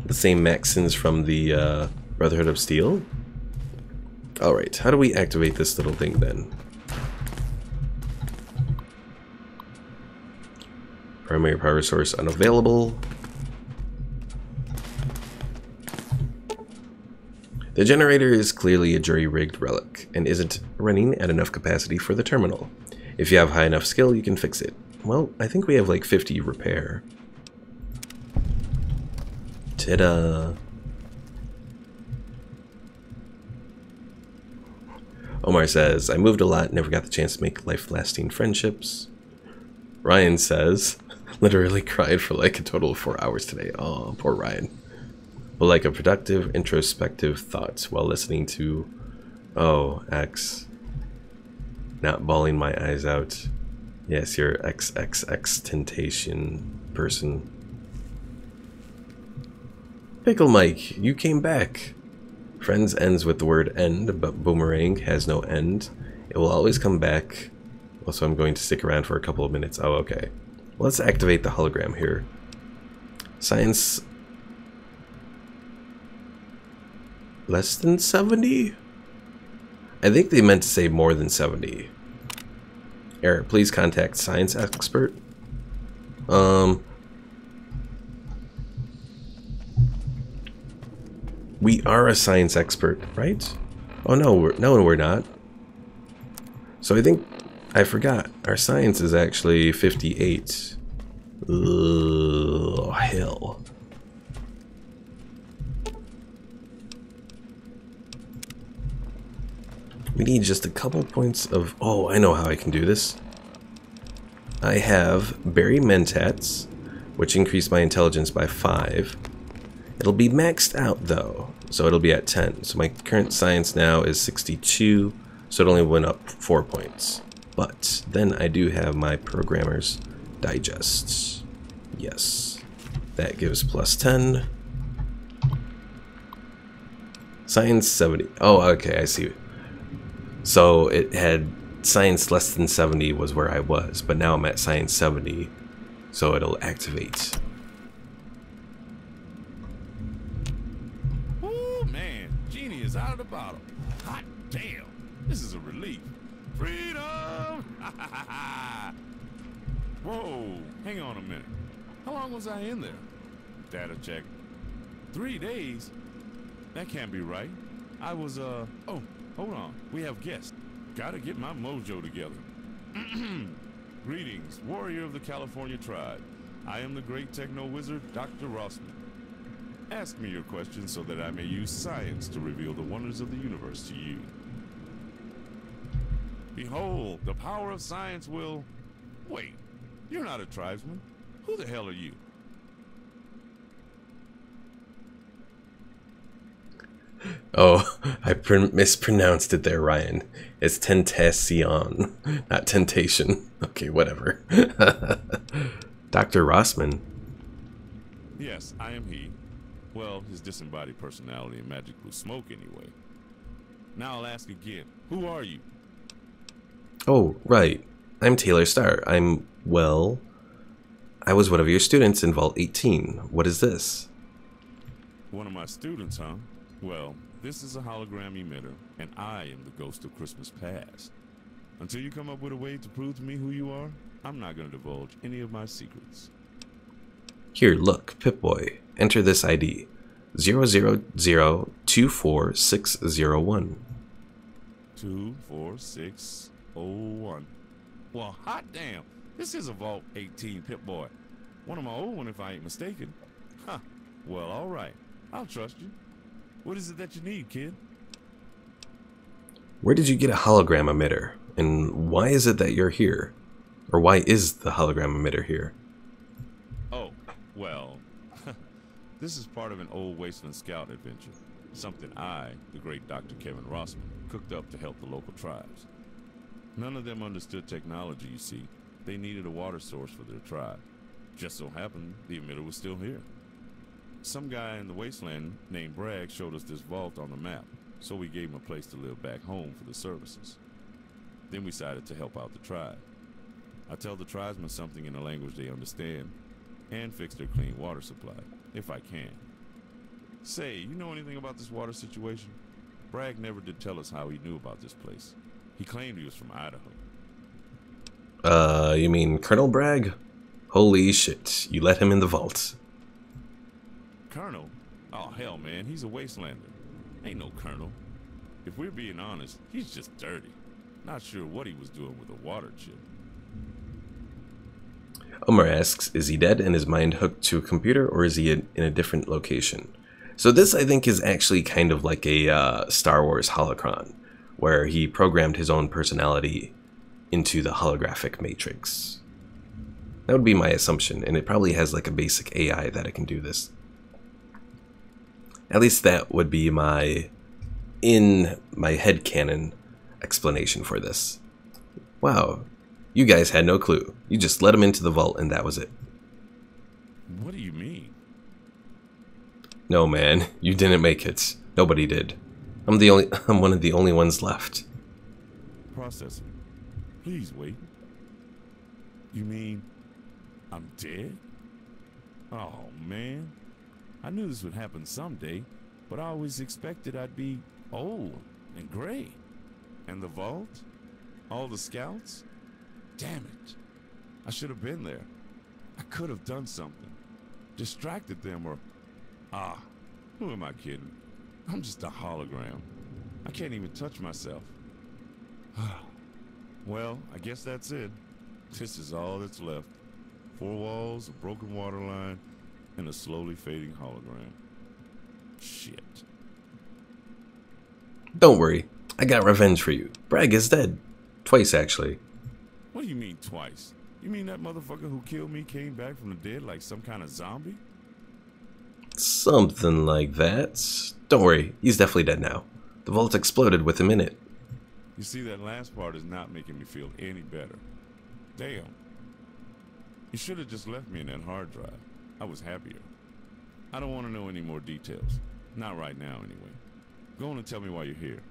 the same Maxons from the Brotherhood of Steel? Alright, how do we activate this little thing then? Primary power source unavailable. The generator is clearly a jury-rigged relic and isn't running at enough capacity for the terminal. If you have high enough skill, you can fix it. Well, I think we have like 50 repair. Ta-da! Omar says, I moved a lot, never got the chance to make life-lasting friendships. Ryan says, literally cried for like a total of 4 hours today. Oh, poor Ryan. But like a productive, introspective thoughts while listening to, oh, X. Not bawling my eyes out. Yes, you're XXX temptation person. Pickle Mike, you came back. Friends ends with the word end, but Boomerang has no end. It will always come back. Also, I'm going to stick around for a couple of minutes. Oh, okay. Well, let's activate the hologram here. Science... less than 70? I think they meant to say more than 70. Eric, please contact science expert. We are a science expert, right? Oh no, we're not. So I think I forgot. Our science is actually 58. Ugh, hell. We need just a couple points of... oh, I know how I can do this. I have Berry Mentats, which increased my intelligence by 5. It'll be maxed out, though, so it'll be at 10. So my current science now is 62, so it only went up 4 points. But then I do have my Programmer's Digests. Yes. That gives plus 10. Science 70. Oh, okay, I see. So it had science less than 70 was where I was, but now I'm at science 70, so it'll activate. Oh man, Genie is out of the bottle. Hot damn, this is a relief. Freedom! Whoa, hang on a minute. How long was I in there? Data check. 3 days? That can't be right. I was, oh, hold on. We have guests. Gotta get my mojo together. Greetings, warrior of the California tribe. I am the great techno wizard, Dr. Rossman. Ask me your questions so that I may use science to reveal the wonders of the universe to you. Behold, the power of science will... Wait, you're not a tribesman. Who the hell are you? Oh, I mispronounced it there, Ryan. It's Tentacion, not Temptation. Okay, whatever. Dr. Rossman. Yes, I am he. Well, his disembodied personality and magic blue smoke anyway. Now I'll ask again. Who are you? Oh, right. I'm Taylor Starr. Well, I was one of your students in Vault 18. What is this? One of my students, huh? Well, this is a hologram emitter, and I am the ghost of Christmas past. Until you come up with a way to prove to me who you are, I'm not going to divulge any of my secrets. Here, look, Pip-Boy. Enter this ID. 0002461. 24601. Well, hot damn. This is a Vault 18 Pip-Boy. One of my old one if I ain't mistaken. Huh. Well, alright. I'll trust you. What is it that you need, kid? Where did you get a hologram emitter? And why is it that you're here? Or why is the hologram emitter here? Oh, well, this is part of an old Wasteland Scout adventure. Something I, the great Dr. Kevin Rossman, cooked up to help the local tribes. None of them understood technology, you see. They needed a water source for their tribe. Just so happened the emitter was still here. Some guy in the wasteland named Bragg showed us this vault on the map, so we gave him a place to live back home for the services. Then we decided to help out the tribe. I tell the tribesmen something in a language they understand, and fix their clean water supply, if I can. Say, you know anything about this water situation? Bragg never did tell us how he knew about this place. He claimed he was from Idaho. You mean Colonel Bragg? Holy shit, you let him in the vault. Colonel? Oh, hell, man, he's a wastelander. Ain't no colonel. If we're being honest, he's just dirty. Not sure what he was doing with a water chip. Omar asks, is he dead and his mind hooked to a computer, or is he in a different location? So this, I think, is actually kind of like a Star Wars holocron, where he programmed his own personality into the holographic matrix. That would be my assumption, and it probably has like a basic AI that it can do this. At least that would be my, in my headcanon, explanation for this. Wow, you guys had no clue. You just let him into the vault and that was it. What do you mean? No, man, you didn't make it. Nobody did. I'm one of the only ones left. Processing. Please wait. You mean I'm dead? Oh, man. I knew this would happen someday, but I always expected I'd be old and gray. And the vault? All the scouts? Damn it. I should have been there. I could have done something. Distracted them or... Ah, who am I kidding? I'm just a hologram. I can't even touch myself. Well, I guess that's it. This is all that's left. 4 walls, a broken water line, and a slowly fading hologram. Shit. Don't worry. I got revenge for you. Bragg is dead. Twice, actually. What do you mean twice? You mean that motherfucker who killed me came back from the dead like some kind of zombie? Something like that. Don't worry. He's definitely dead now. The vault exploded with him in it. You see, that last part is not making me feel any better. Damn. You should have just left me in that hard drive. I was happier. I don't want to know any more details. Not right now, anyway. Go on and tell me why you're here.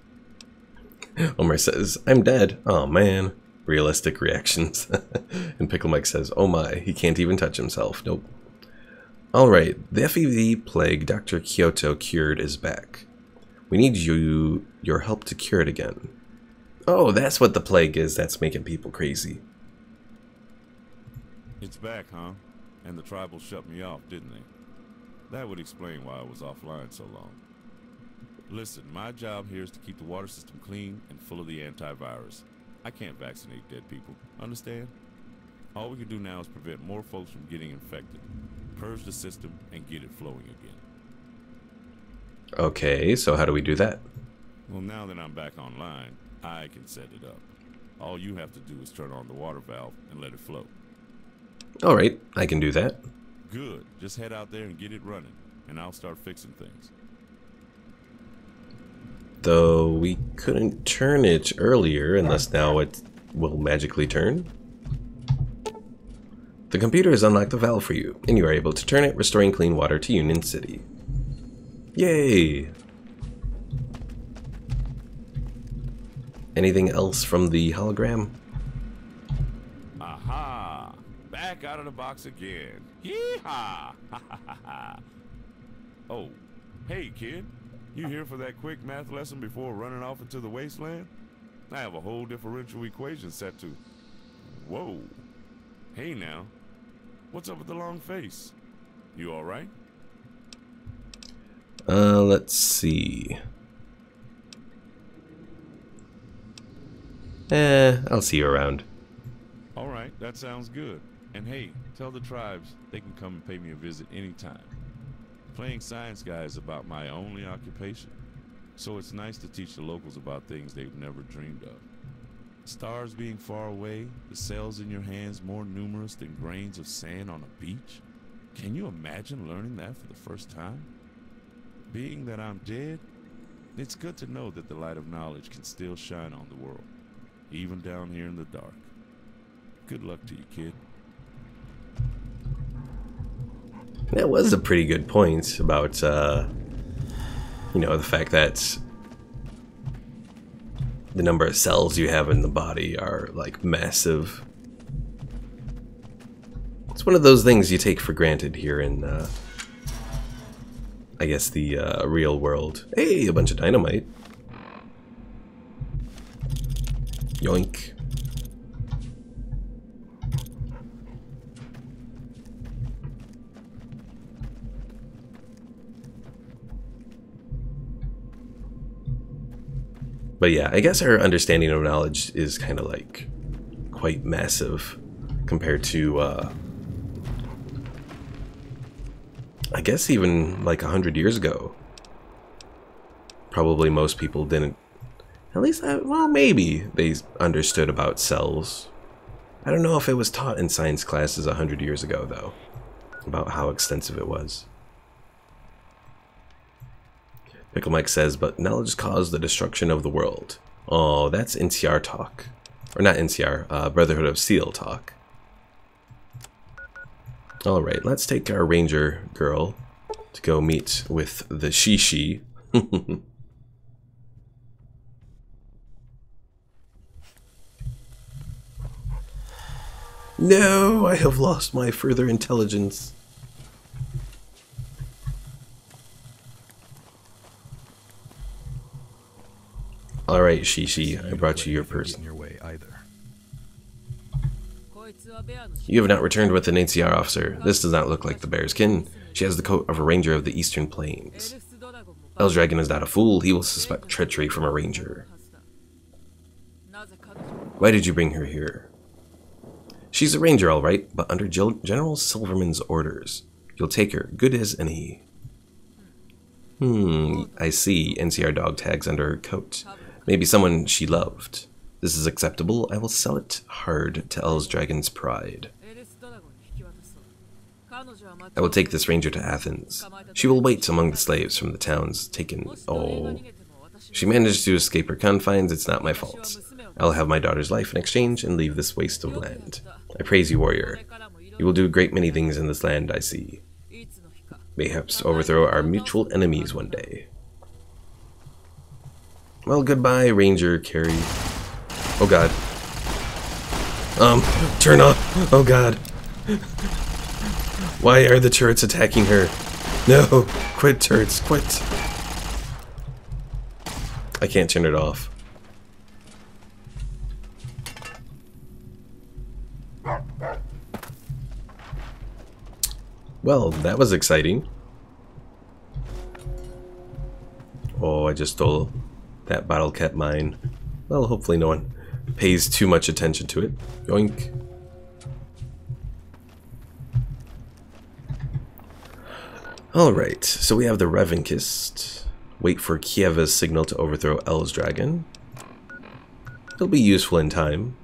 Omar says, I'm dead. Oh man. Realistic reactions. And Pickle Mike says, oh my, he can't even touch himself. Nope. Alright, the FEV plague Dr. Kyoto cured is back. We need your help to cure it again. Oh, that's what the plague is that's making people crazy. It's back, huh? And the tribal shut me off, didn't they? That would explain why I was offline so long. Listen, my job here is to keep the water system clean and full of the antivirus. I can't vaccinate dead people, understand? All we can do now is prevent more folks from getting infected, purge the system, and get it flowing again. Okay, so how do we do that? Well, now that I'm back online, I can set it up. All you have to do is turn on the water valve and let it flow. Alright, I can do that. Good. Just head out there and get it running, and I'll start fixing things. Though we couldn't turn it earlier unless now it will magically turn. The computer has unlocked the valve for you, and you are able to turn it, restoring clean water to Union City. Yay! Anything else from the hologram? Aha! Back out of the box again. Yee-haw! Oh, hey kid. You here for that quick math lesson before running off into the wasteland? I have a whole differential equation set to... Whoa. Hey now. What's up with the long face? You alright? Let's see. I'll see you around. Alright, that sounds good. And hey, tell the tribes they can come and pay me a visit anytime. Playing science guy is about my only occupation, so it's nice to teach the locals about things they've never dreamed of. Stars being far away, the cells in your hands more numerous than grains of sand on a beach. Can you imagine learning that for the first time? Being that I'm dead, it's good to know that the light of knowledge can still shine on the world, even down here in the dark. Good luck to you, kid. That was a pretty good point about, you know, the fact that the number of cells you have in the body are, like, massive. It's one of those things you take for granted here in, I guess, the real world. Hey, a bunch of dynamite. Yoink. But yeah, I guess our understanding of knowledge is kind of like quite massive compared to, I guess even like 100 years ago. Probably most people didn't, at least, well, maybe they understood about cells. I don't know if it was taught in science classes 100 years ago, though, about how extensive it was. Pickle Mike says, but knowledge caused the destruction of the world. Oh, that's NCR talk. Or not NCR, Brotherhood of Steel talk. Alright, let's take our ranger girl to go meet with the Shishi. No, I have lost my further intelligence. Alright, Shishi, I brought you your person. Your way either. You have not returned with an NCR officer. This does not look like the bear's kin. She has the coat of a ranger of the Eastern Plains. El's Dragon is not a fool. He will suspect treachery from a ranger. Why did you bring her here? She's a ranger, all right, but under General Silverman's orders. You'll take her, good as any. I see. NCR dog tags under her coat. Maybe someone she loved. This is acceptable. I will sell it hard to El's Dragon's pride. I will take this ranger to Athens. She will wait among the slaves from the towns taken. Oh. She managed to escape her confines. It's not my fault. I'll have my daughter's life in exchange and leave this waste of land. I praise you, warrior. You will do a great many things in this land, I see. Mayhaps overthrow our mutual enemies one day. Well, goodbye, Ranger Carrie. Oh god. Turn off. Oh god. Why are the turrets attacking her? No! Quit, turrets, quit! I can't turn it off. Well, that was exciting. Oh, I just stole that bottle kept mine. Well, hopefully no one pays too much attention to it. Yoink. Alright, so we have the Revenkist. Wait for Kieva's signal to overthrow El's Dragon. It'll be useful in time.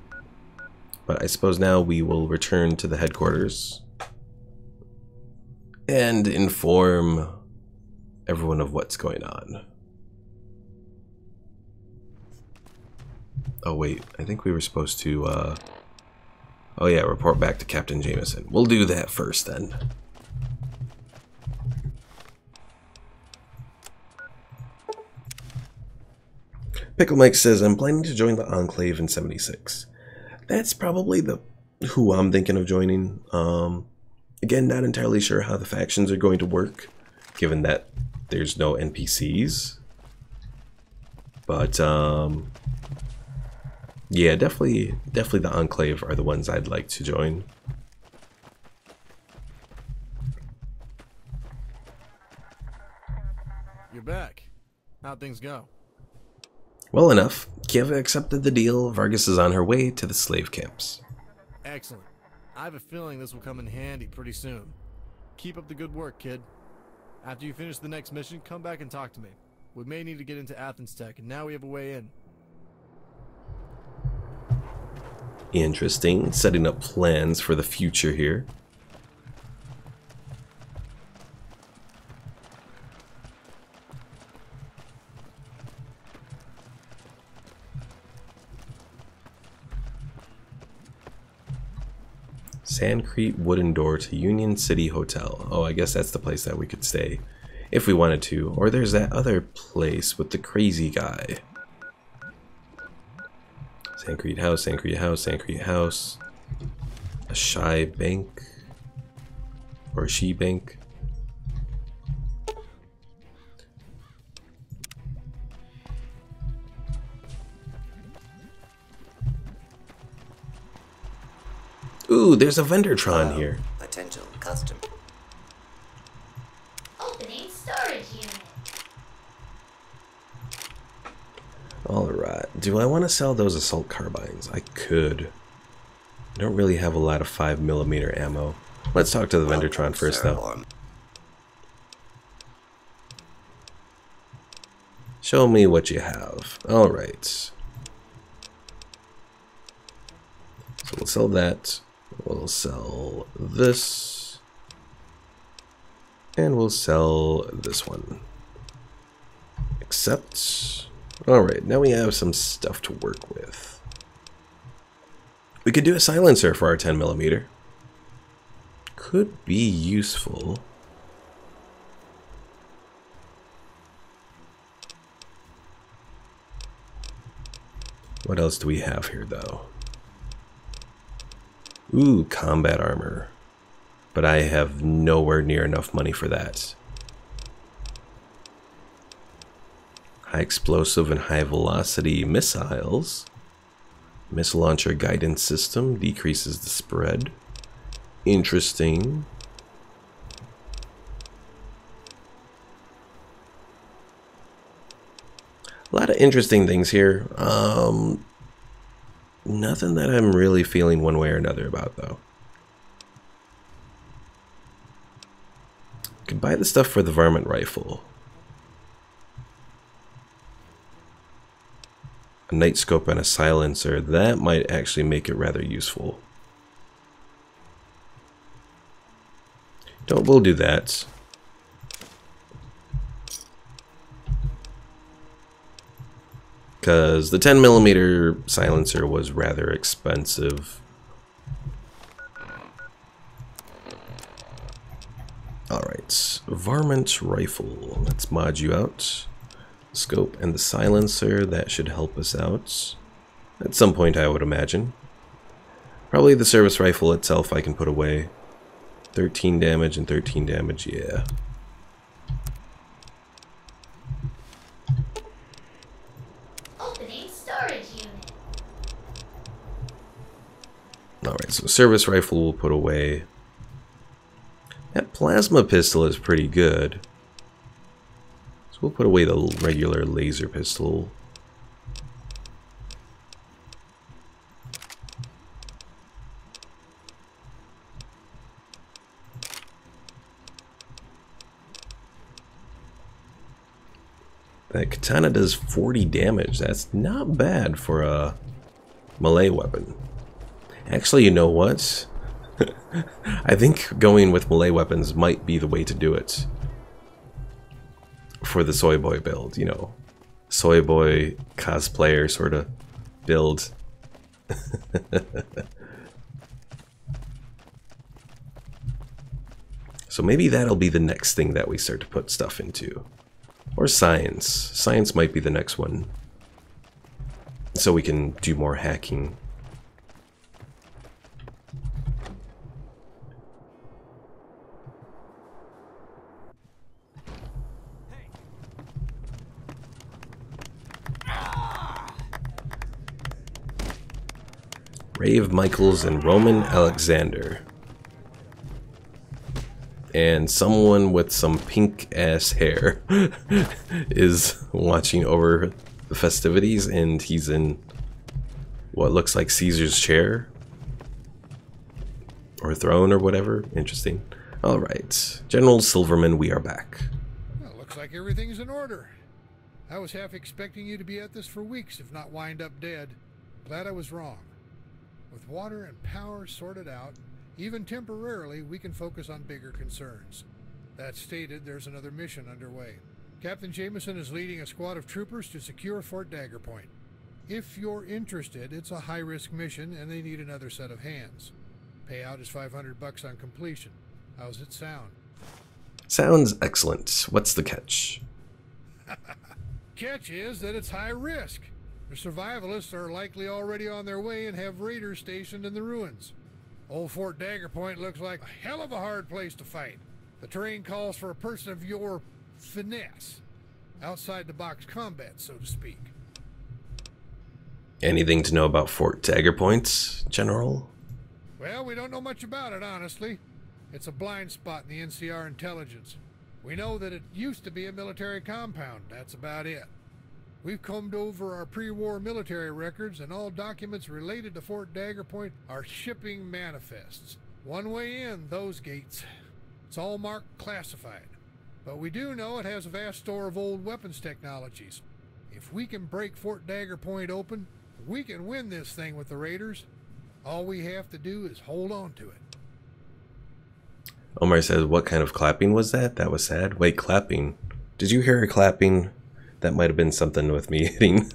But I suppose now we will return to the headquarters and inform everyone of what's going on. Oh wait, I think we were supposed to, oh yeah, report back to Captain Jameson. We'll do that first then. Pickle Mike says, I'm planning to join the Enclave in 76. That's probably who I'm thinking of joining. Again, not entirely sure how the factions are going to work, given that there's no NPCs. But yeah, definitely the Enclave are the ones I'd like to join. You're back. How'd things go? Well enough. Kiev accepted the deal. Vargas is on her way to the slave camps. Excellent. I have a feeling this will come in handy pretty soon. Keep up the good work, kid. After you finish the next mission, come back and talk to me. We may need to get into Athens Tech, and now we have a way in. Interesting. Setting up plans for the future here. Sandcrete wooden door to Union City Hotel. Oh, I guess that's the place that we could stay if we wanted to. Or there's that other place with the crazy guy. Sandcrete house, Sandcrete house, Sandcrete house. A shy bank. Or a she bank. Ooh, there's a Vendortron here. Potential customer. Opening storage unit. Alright, do I want to sell those assault carbines? I could. I don't really have a lot of 5mm ammo. Let's talk to the Vendortron first, though. Show me what you have. Alright. So we'll sell that. We'll sell this. And we'll sell this one. Accept. Alright, now we have some stuff to work with. We could do a silencer for our 10mm. Could be useful. What else do we have here, though? Ooh, combat armor. But I have nowhere near enough money for that. High explosive and high velocity missiles. Missile launcher guidance system decreases the spread. Interesting. A lot of interesting things here. Nothing that I'm really feeling one way or another about, though. Could buy the stuff for the varmint rifle. A night scope and a silencer. That might actually make it rather useful. We'll do that. Because the 10mm silencer was rather expensive. Alright, varmint rifle. Let's mod you out. Scope and the silencer, that should help us out. At some point, I would imagine. Probably the service rifle itself I can put away. 13 damage and 13 damage, yeah. Opening storage unit. Alright, so service rifle we'll put away. That plasma pistol is pretty good. So we'll put away the regular laser pistol. That katana does 40 damage. That's not bad for a melee weapon. Actually, you know what? I think going with melee weapons might be the way to do it. For the Soyboy build, you know. Soyboy cosplayer sort of build. So maybe that'll be the next thing that we start to put stuff into. Or science. Science might be the next one. So we can do more hacking. Rave Michaels and Roman Alexander. And someone with some pink ass hair is watching over the festivities, and he's in what looks like Caesar's chair or throne or whatever. Interesting. All right, General Silverman, we are back. Well, looks like everything's in order. I was half expecting you to be at this for weeks, if not wind up dead. Glad I was wrong. With water and power sorted out, even temporarily, we can focus on bigger concerns. That stated, there's another mission underway. Captain Jameson is leading a squad of troopers to secure Fort Dagger Point. If you're interested, it's a high-risk mission, and they need another set of hands. Payout is $500 on completion. How's it sound? Sounds excellent. What's the catch? Catch is that it's high risk. The survivalists are likely already on their way and have raiders stationed in the ruins. Old Fort Dagger Point looks like a hell of a hard place to fight. The terrain calls for a person of your finesse. Outside-the-box combat, so to speak. Anything to know about Fort Dagger Point, General? Well, we don't know much about it, honestly. It's a blind spot in the NCR intelligence. We know that it used to be a military compound. That's about it. We've combed over our pre-war military records, and all documents related to Fort Dagger Point are shipping manifests. One way in, those gates. It's all marked classified. But we do know it has a vast store of old weapons technologies. If we can break Fort Dagger Point open, we can win this thing with the raiders. All we have to do is hold on to it. Omar says, what kind of clapping was that? That was sad. Wait, clapping? Did you hear her clapping? That might have been something with me hitting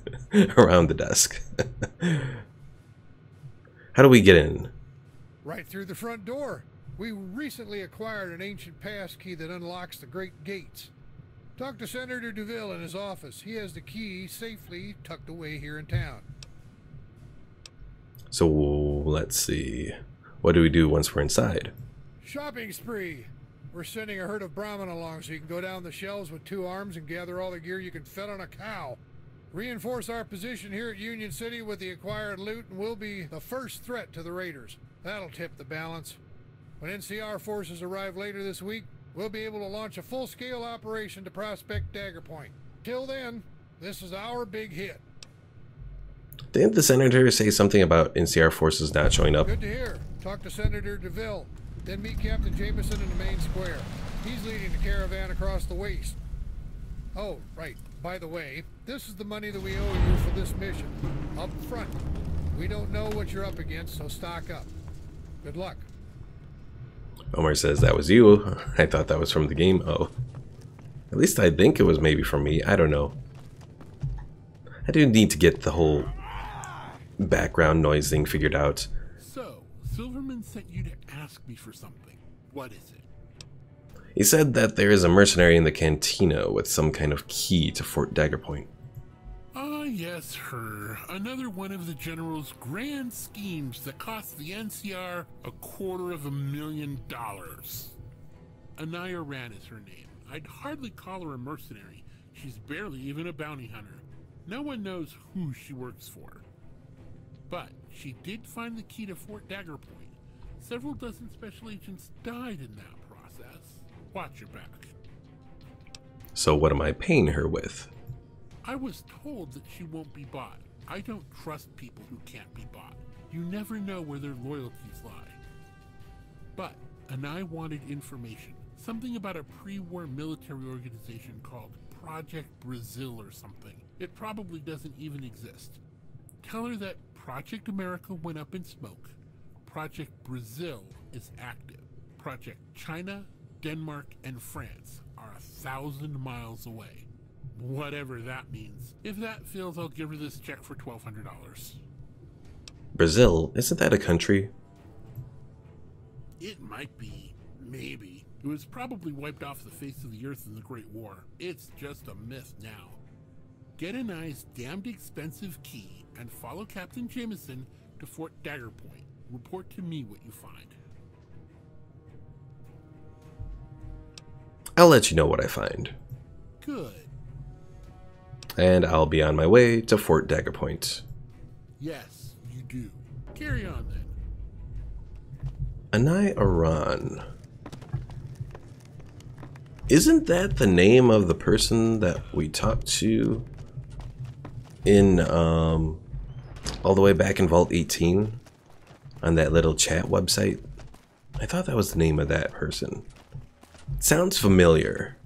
around the desk. How do we get in? Right through the front door. We recently acquired an ancient passkey that unlocks the great gates. Talk to Senator DeVille in his office. He has the key safely tucked away here in town. So, let's see. What do we do once we're inside? Shopping spree. We're sending a herd of Brahmin along so you can go down the shelves with 2 arms and gather all the gear you can fit on a cow. Reinforce our position here at Union City with the acquired loot, and we'll be the first threat to the raiders. That'll tip the balance. When NCR forces arrive later this week, we'll be able to launch a full-scale operation to prospect Dagger Point. Till then, this is our big hit. Didn't the senator say something about NCR forces not showing up? Good to hear. Talk to Senator DeVille. Then meet Captain Jameson in the main square. He's leading the caravan across the waste. Oh, right. By the way, this is the money that we owe you for this mission. Up front. We don't know what you're up against, so stock up. Good luck. Omar says that was you. I thought that was from the game. Oh. At least I think it was maybe from me. I don't know. I do need to get the whole background noise thing figured out. So, Silverman sent you to ask me for something. What is it? He said that there is a mercenary in the cantina with some kind of key to Fort Dagger Point. Ah, yes, her. Another one of the General's grand schemes that cost the NCR $250,000. Anaya Ran is her name. I'd hardly call her a mercenary. She's barely even a bounty hunter. No one knows who she works for. But she did find the key to Fort Dagger Point. Several dozen special agents died in that process. Watch your back. So what am I paying her with? I was told that she won't be bought. I don't trust people who can't be bought. You never know where their loyalties lie. But Anai wanted information. Something about a pre-war military organization called Project Brazil or something. It probably doesn't even exist. Tell her that Project America went up in smoke. Project Brazil is active. Project China, Denmark, and France are 1,000 miles away. Whatever that means. If that fails, I'll give her this check for $1,200. Brazil? Isn't that a country? It might be. Maybe. It was probably wiped off the face of the earth in the Great War. It's just a myth now. Get a nice, damned expensive key and follow Captain Jameson to Fort Dagger Point. Report to me what you find. I'll let you know what I find. Good. And I'll be on my way to Fort Dagger Point. Yes, you do. Carry on then. Anai Aran. Isn't that the name of the person that we talked to in all the way back in Vault 18 on that little chat website? I thought that was the name of that person. It sounds familiar.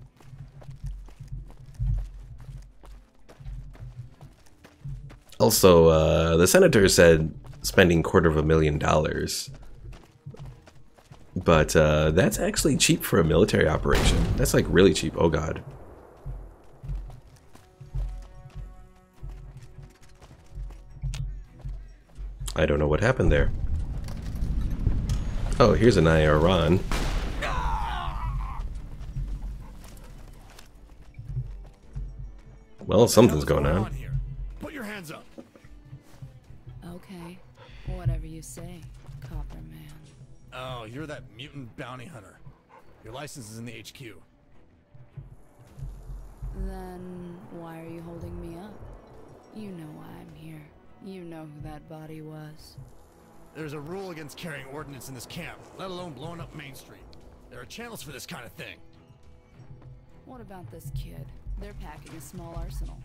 Also, the senator said spending $250,000. But that's actually cheap for a military operation. That's like really cheap. Oh god. I don't know what happened there. Oh, here's an Iran. Well, something's going on. Put your hands up. Okay, whatever you say, Copper Man. Oh, you're that mutant bounty hunter. Your license is in the HQ. Then why are you holding me up? You know why I'm here. You know who that body was. There's a rule against carrying ordnance in this camp, let alone blowing up Main Street. There are channels for this kind of thing. What about this kid? They're packing a small arsenal.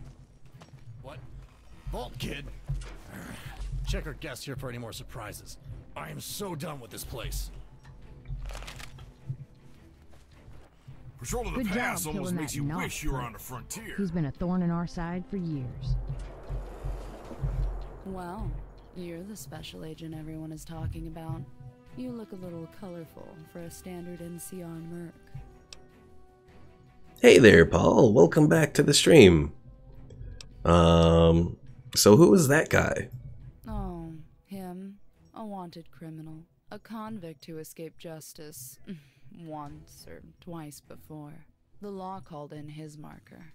What? Vault Kid? Check our guests here for any more surprises. I am so done with this place. Patrol of the pass almost makes you wish you were on the frontier. He's been a thorn in our side for years. Well, you're the special agent everyone is talking about. You look a little colorful for a standard NCR merc. Hey there, Paul. Welcome back to the stream. So who was that guy? Oh, him. A wanted criminal. A convict who escaped justice. Once or twice before. The law called in his marker.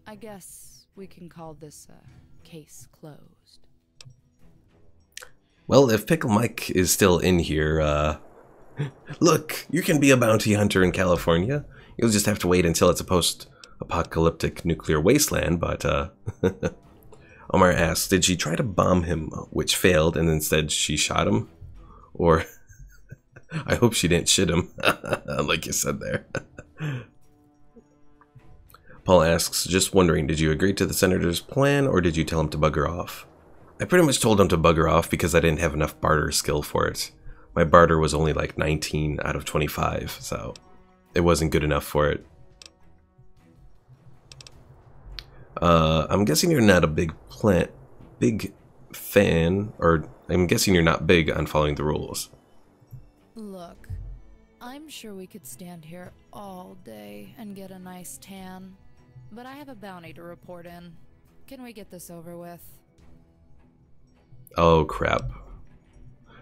I guess we can call this a case closed. Well, if Pickle Mike is still in here, look, you can be a bounty hunter in California. You'll just have to wait until it's a post-apocalyptic nuclear wasteland, but, Omar asks, did she try to bomb him, which failed, and instead she shot him? Or, I hope she didn't shit him, like you said there. Paul asks, just wondering, did you agree to the senator's plan, or did you tell him to bugger off? I pretty much told him to bugger off because I didn't have enough barter skill for it. My barter was only like 19 out of 25, so it wasn't good enough for it. I'm guessing you're not a big fan, or I'm guessing you're not big on following the rules. Look, I'm sure we could stand here all day and get a nice tan, but I have a bounty to report in. Can we get this over with? Oh crap.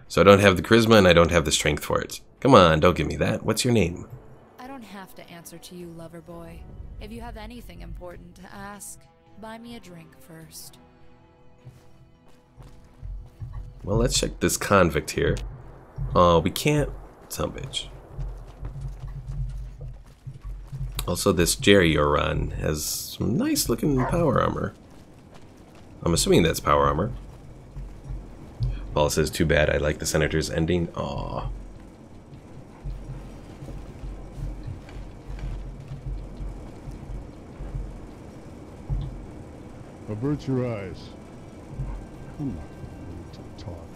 So I don't have the charisma and I don't have the strength for it. Come on, don't give me that. What's your name? I don't have to answer to you, lover boy. If you have anything important to ask, buy me a drink first. Well, let's check this convict here. Oh, we can't. Son of a bitch. Also, this Jerry Oran has some nice looking power armor. I'm assuming that's power armor. Paul says, too bad, I like the senator's ending. Aww. Avert your eyes. I'm not going to talk.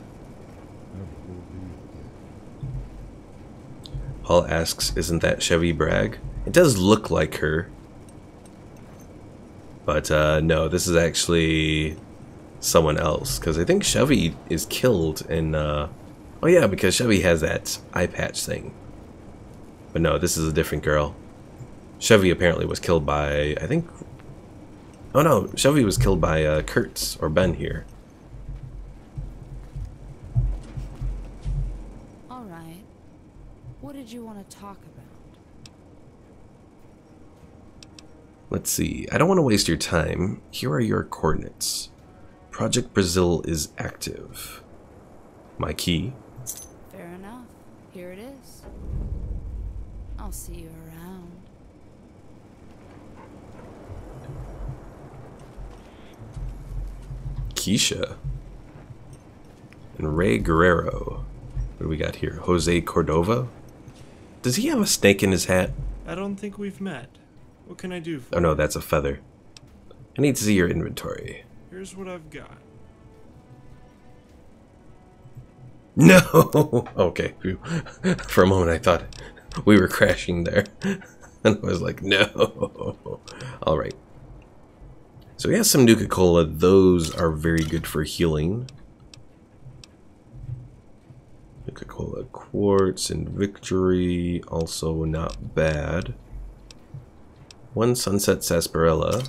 Never will be again. Paul asks, isn't that Chevy Bragg? It does look like her. But no, this is actually someone else. Because I think Chevy is killed in... oh yeah, because Chevy has that eye patch thing. But no, this is a different girl. Chevy apparently was killed by, I think... Oh no, Chevy was killed by Kurtz, or Ben here. Alright. What did you want to talk about? Let's see, I don't want to waste your time. Here are your coordinates. Project Brazil is active. My key. Fair enough. Here it is. I'll see you around. Keisha. And Ray Guerrero. What do we got here? Jose Cordova? Does he have a snake in his hat? I don't think we've met. What can I do for Oh no, that's a feather. I need to see your inventory. Here's what I've got. No! Okay. For a moment I thought we were crashing there. And I was like, no. Alright. So we have some Nuka-Cola. Those are very good for healing. Nuka-Cola Quartz and Victory. Also not bad. One Sunset Sarsaparilla.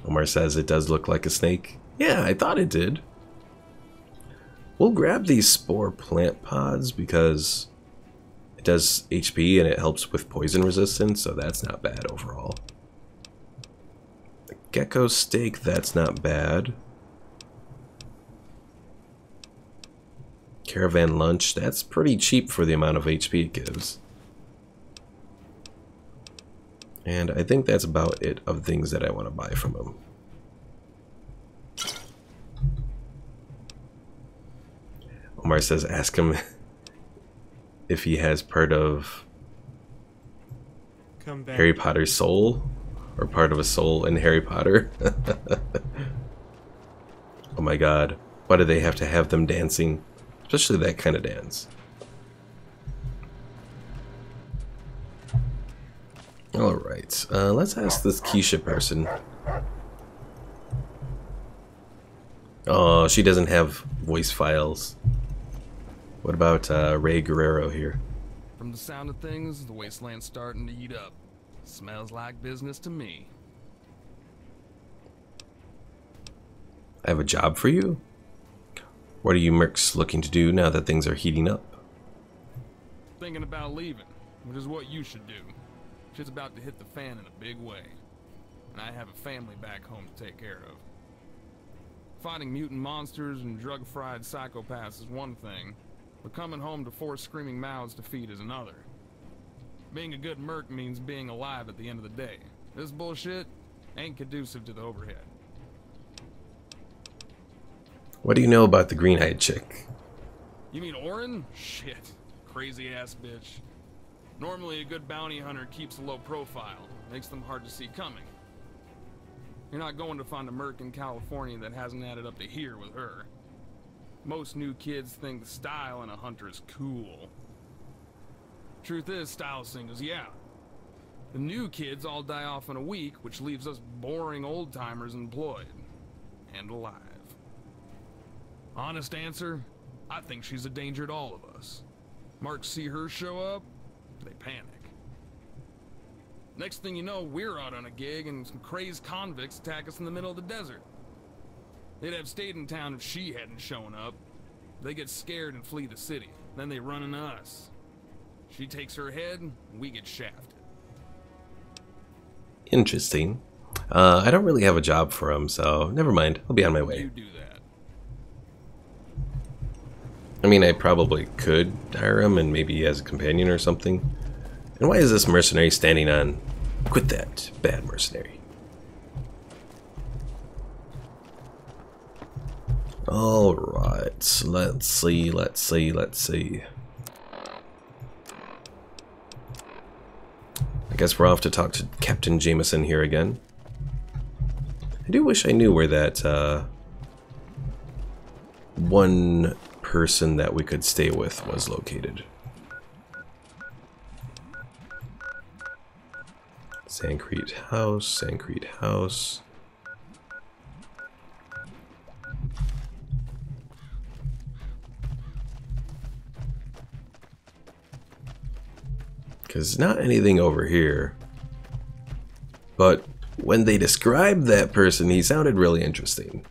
Omar says it does look like a snake. Yeah, I thought it did. We'll grab these spore plant pods because it does HP and it helps with poison resistance, so that's not bad overall. The gecko steak, that's not bad. Caravan lunch, that's pretty cheap for the amount of HP it gives. And I think that's about it of things that I want to buy from him. Omar says ask him if he has part of Harry Potter's soul, or part of a soul in Harry Potter. Oh my god, why do they have to have them dancing? Especially that kind of dance. Alright, let's ask this Keisha person. Oh, she doesn't have voice files. What about Ray Guerrero here? From the sound of things, the wasteland's starting to heat up. Smells like business to me. I have a job for you? What are you mercs looking to do now that things are heating up? Thinking about leaving, which is what you should do. Shit's about to hit the fan in a big way. And I have a family back home to take care of. Fighting mutant monsters and drug-fried psychopaths is one thing, but coming home to 4 screaming mouths to feed is another. Being a good merc means being alive at the end of the day. This bullshit ain't conducive to the overhead. What do you know about the green-eyed chick? You mean Orin? Shit. Crazy-ass bitch. Normally a good bounty hunter keeps a low profile. Makes them hard to see coming. You're not going to find a merc in California that hasn't added up to here with her. Most new kids think the style in a hunter is cool. Truth is, style singles, yeah. The new kids all die off in a week, which leaves us boring old-timers employed. And alive. Honest answer, I think she's a danger to all of us. Marks see her show up, they panic. Next thing you know, we're out on a gig and some crazed convicts attack us in the middle of the desert. They'd have stayed in town if she hadn't shown up. They get scared and flee the city. Then they run into us. She takes her head, and we get shafted. Interesting. I don't really have a job for him, so never mind. I'll be on my way. You do that. I mean, I probably could hire him and maybe as a companion or something. And why is this mercenary standing on? Quit that, bad mercenary. Alright, let's see. I guess we're off to talk to Captain Jameson here again. I do wish I knew where that one person that we could stay with was located. Sancrete House. Because not anything over here. But when they described that person, he sounded really interesting.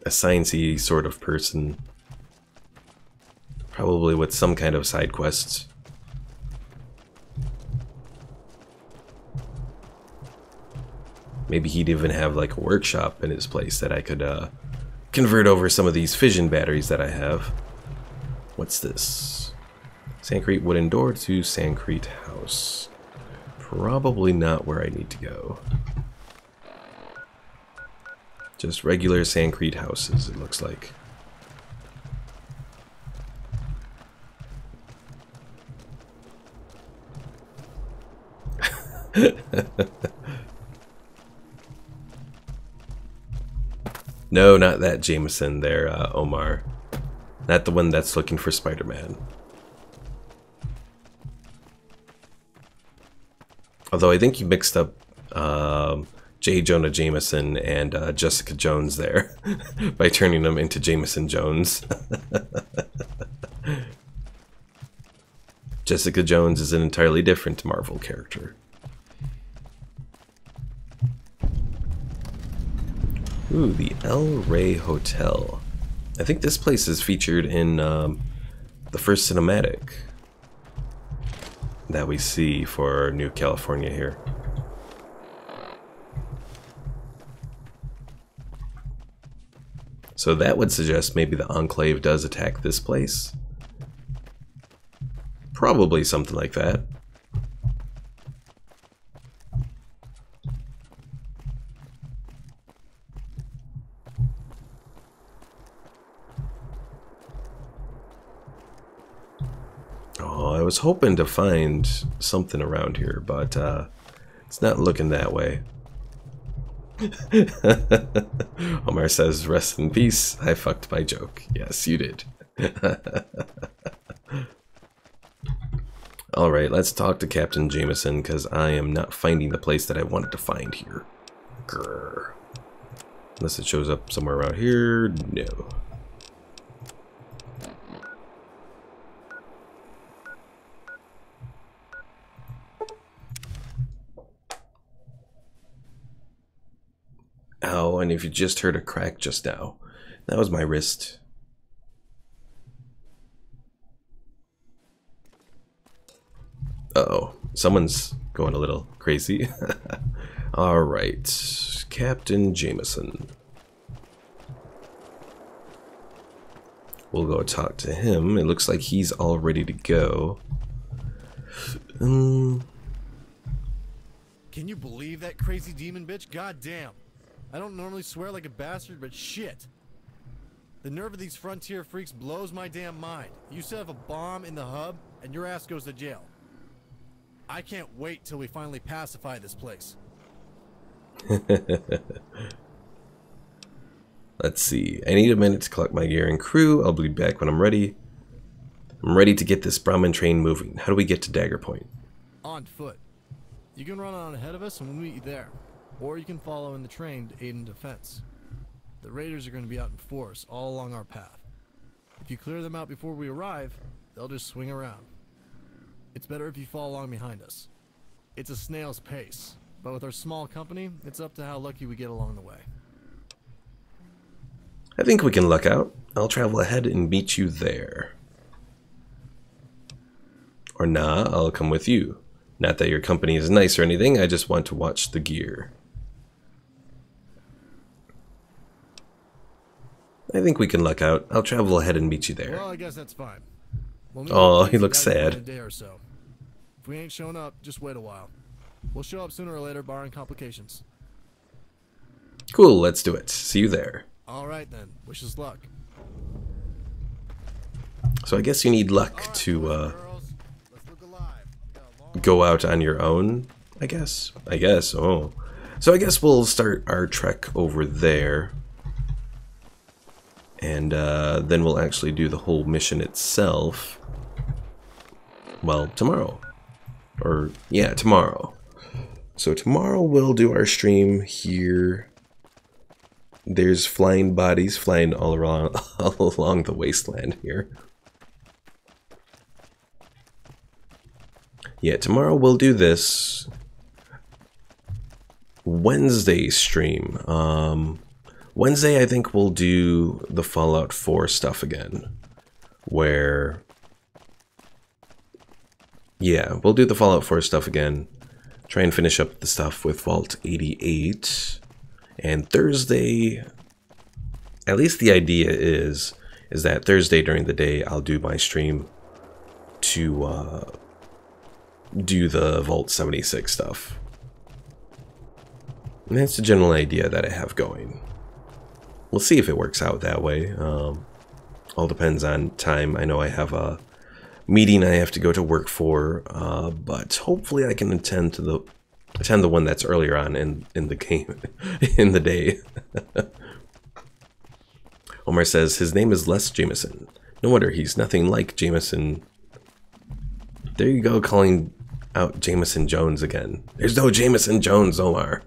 A sciencey sort of person. Probably with some kind of side quests. Maybe he'd even have like a workshop in his place that I could convert over some of these fission batteries that I have. What's this? Sancrete wooden door to Sancrete house. Probably not where I need to go. Just regular sandcrete houses, it looks like. No, not that Jameson there, Omar. Not the one that's looking for Spider-Man. Although I think you mixed up J. Jonah Jameson and Jessica Jones there by turning them into Jameson Jones. Jessica Jones is an entirely different Marvel character. Ooh, the El Rey Hotel. I think this place is featured in the first cinematic that we see for New California here. So that would suggest maybe the Enclave does attack this place. Probably something like that. Oh, I was hoping to find something around here, but it's not looking that way. Omar says, rest in peace, I fucked my joke. Yes, you did. Alright, let's talk to Captain Jameson, because I am not finding the place that I wanted to find here. Grr. Unless it shows up somewhere around here. No. Ow, and if you just heard a crack just now, that was my wrist. Uh-oh, someone's going a little crazy. Alright, Captain Jameson. We'll go talk to him. It looks like he's all ready to go. Can you believe that crazy demon bitch? God damn. I don't normally swear like a bastard, but shit. The nerve of these frontier freaks blows my damn mind. You set up a bomb in the hub, and your ass goes to jail. I can't wait till we finally pacify this place. Let's see. I need a minute to collect my gear and crew. I'll be back when I'm ready. I'm ready to get this Brahmin train moving. How do we get to Dagger Point? On foot. You can run on ahead of us and we'll meet you there. Or you can follow in the train to aid in defense. The raiders are going to be out in force all along our path. If you clear them out before we arrive, they'll just swing around. It's better if you follow along behind us. It's a snail's pace, but with our small company, it's up to how lucky we get along the way. I think we can luck out. I'll travel ahead and meet you there. Or nah, I'll come with you. Not that your company is nice or anything, I just want to watch the gear. I think we can luck out. I'll travel ahead and meet you there. Well, I guess that's fine. Oh, he looks sad. A day or so. If we ain't shown up, just wait a while. We'll show up sooner or later, barring complications. Cool, let's do it. See you there. Alright then. Wish us luck. So I guess you need luck to go out on your own, I guess. Oh. So I guess we'll start our trek over there. And then we'll actually do the whole mission itself. Well, tomorrow. Or, yeah, tomorrow. So tomorrow we'll do our stream here. There's flying bodies flying all along the wasteland here. Yeah, tomorrow we'll do this Wednesday stream. Wednesday I think we'll do the Fallout 4 stuff again. Where... yeah, we'll do the Fallout 4 stuff again. Try and finish up the stuff with Vault 88. And Thursday, at least the idea is that Thursday during the day I'll do my stream to do the Vault 76 stuff. And that's the general idea that I have going. We'll see if it works out that way. All depends on time. I know I have a meeting I have to go to work for, but hopefully I can attend the one that's earlier on in the game, in the day. Omar says his name is Les Jameson. No wonder he's nothing like Jameson. There you go, calling out Jameson Jones again. There's no Jameson Jones, Omar.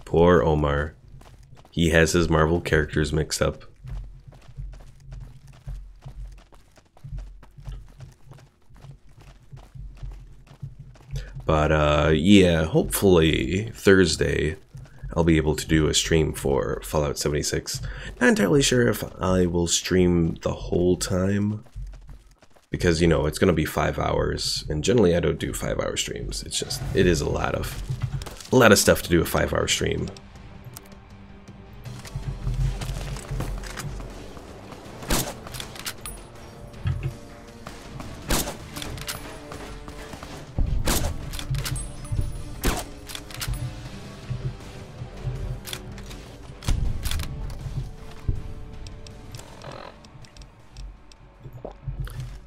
Poor Omar. He has his Marvel characters mixed up. But yeah, hopefully Thursday I'll be able to do a stream for Fallout 76. Not entirely sure if I will stream the whole time, because, you know, it's going to be 5 hours, and generally I don't do 5-hour streams. It's just, it is a lot of stuff to do a 5-hour stream.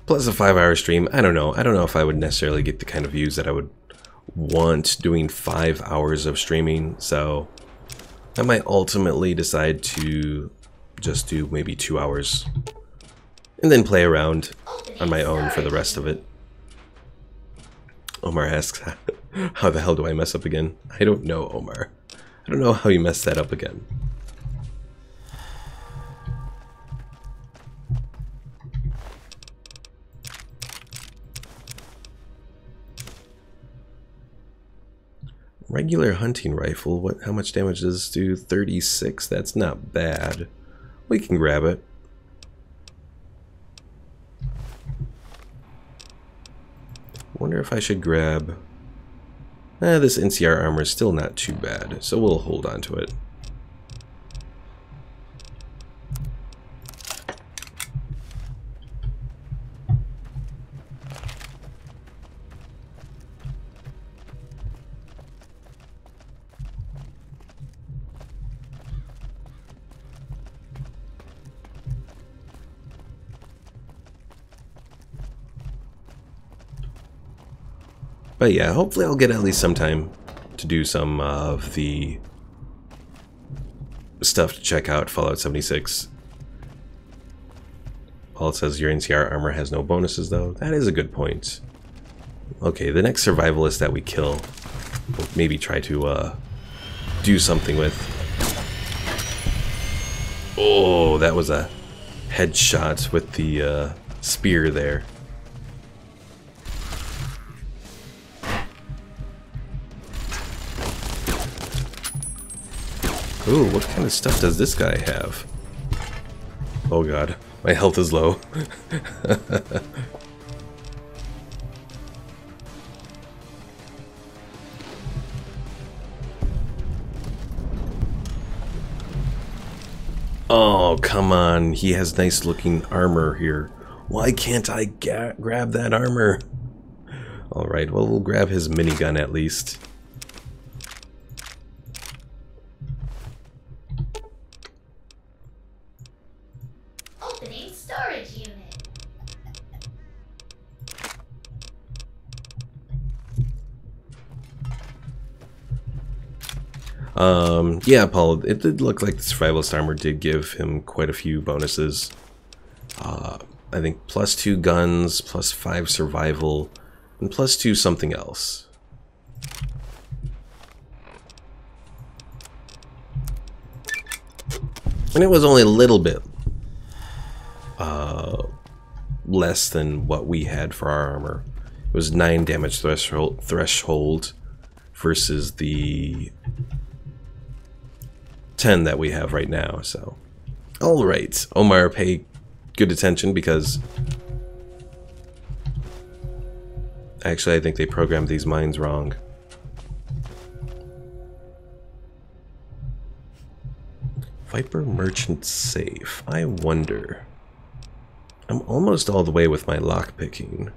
Plus a 5-hour stream, I don't know if I would necessarily get the kind of views that I would want doing 5 hours of streaming, so I might ultimately decide to just do maybe 2 hours and then play around on my own for the rest of it. Omar asks, how the hell do I mess up again? I don't know, Omar. I don't know how you messed that up again. Regular hunting rifle, how much damage does this do? 36, that's not bad. We can grab it. Wonder if I should grab... this NCR armor is still not too bad, so we'll hold on to it. But yeah, hopefully I'll get at least some time to do some of the stuff to check out Fallout 76. Paul says your NCR armor has no bonuses though. That is a good point. Okay, the next survivalist that we kill, we'll maybe try to do something with. Oh, that was a headshot with the spear there. Ooh, what kind of stuff does this guy have? Oh god, my health is low. Oh, come on. He has nice looking armor here. Why can't I grab that armor? Alright, well, we'll grab his minigun at least. Opening storage unit. Yeah, Paul, it did look like the survivalist armor did give him quite a few bonuses. I think +2 guns, +5 survival, and +2 something else. And it was only a little bit less than what we had for our armor. It was 9 damage threshold versus the 10 that we have right now, so. Alright, Omar, pay good attention because actually I think they programmed these mines wrong. Viper Merchant safe. I wonder. I'm almost all the way with my lockpicking.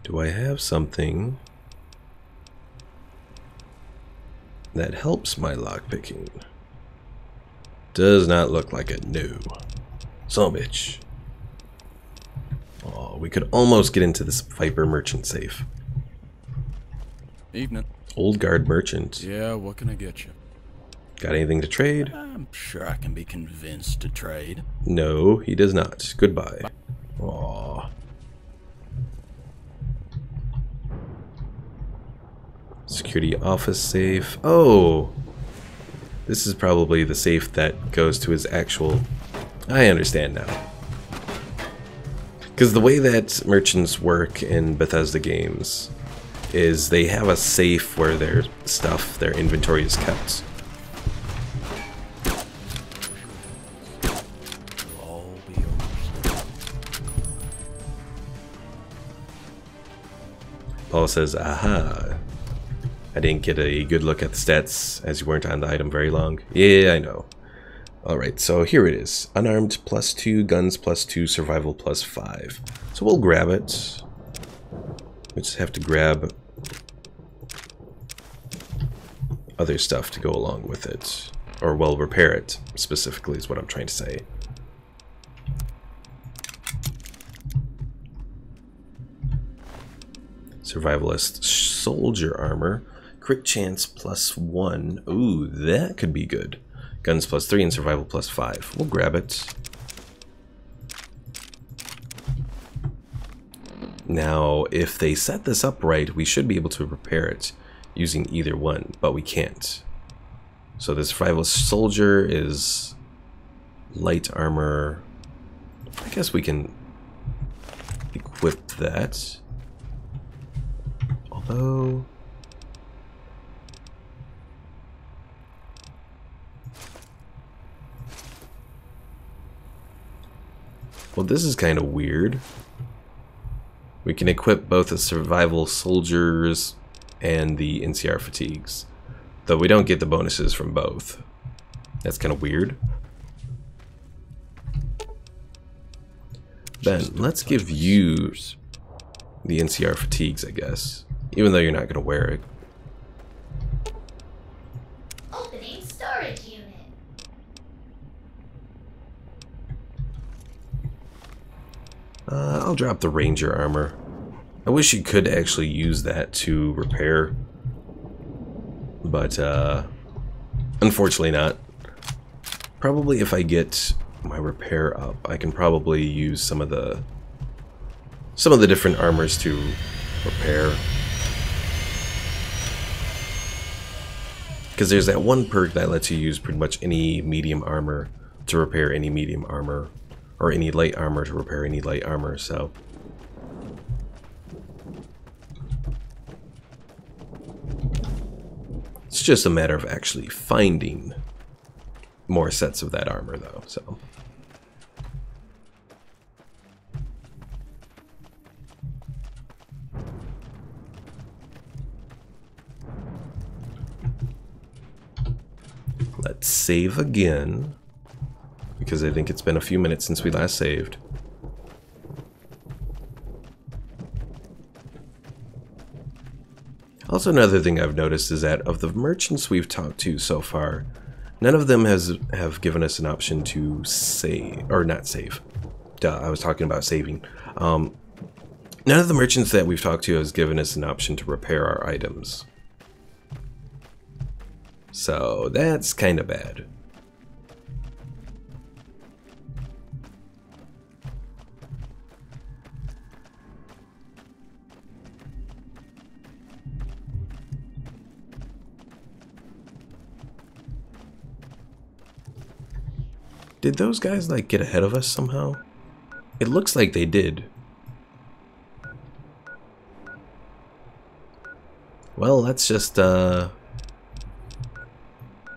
Do I have something that helps my lockpicking? Does not look like it. No. Son of a bitch. Oh, we could almost get into this Viper Merchant safe. Evening. Old Guard Merchant. Yeah, what can I get you? Got anything to trade? I'm sure I can be convinced to trade. No, he does not. Goodbye. Aww. Security office safe. Oh! This is probably the safe that goes to his actual... I understand now. Because the way that merchants work in Bethesda games is they have a safe where their stuff, their inventory is kept. Paul says, aha. I didn't get a good look at the stats as you weren't on the item very long. Yeah, I know. Alright, so here it is. Unarmed +2, guns +2, survival +5. So we'll grab it. We just have to grab other stuff to go along with it. Or, well, repair it, specifically, is what I'm trying to say. Survivalist soldier armor. Crit chance +1. Ooh, that could be good. Guns +3 and survival +5. We'll grab it. Now, if they set this up right, we should be able to repair it using either one, but we can't. So the survivalist soldier is light armor. I guess we can equip that. Although... well, this is kind of weird. We can equip both the survival soldiers and the NCR fatigues, though we don't get the bonuses from both. That's kind of weird. Ben, let's give you the NCR fatigues, I guess, even though you're not going to wear it. Opening storage unit. I'll drop the Ranger armor. I wish you could actually use that to repair, but unfortunately not. Probably if I get my repair up, I can probably use some of the different armors to repair. Because there's that one perk that lets you use pretty much any medium armor to repair any medium armor, or any light armor to repair any light armor, so... it's just a matter of actually finding more sets of that armor, though, so... let's save again, because I think it's been a few minutes since we last saved. Also, another thing I've noticed is that of the merchants we've talked to so far, none of them have given us an option to save, or not save. Duh, I was talking about saving. None of the merchants that we've talked to has given us an option to repair our items. So that's kind of bad. Did those guys like get ahead of us somehow? It looks like they did. Well, let's just go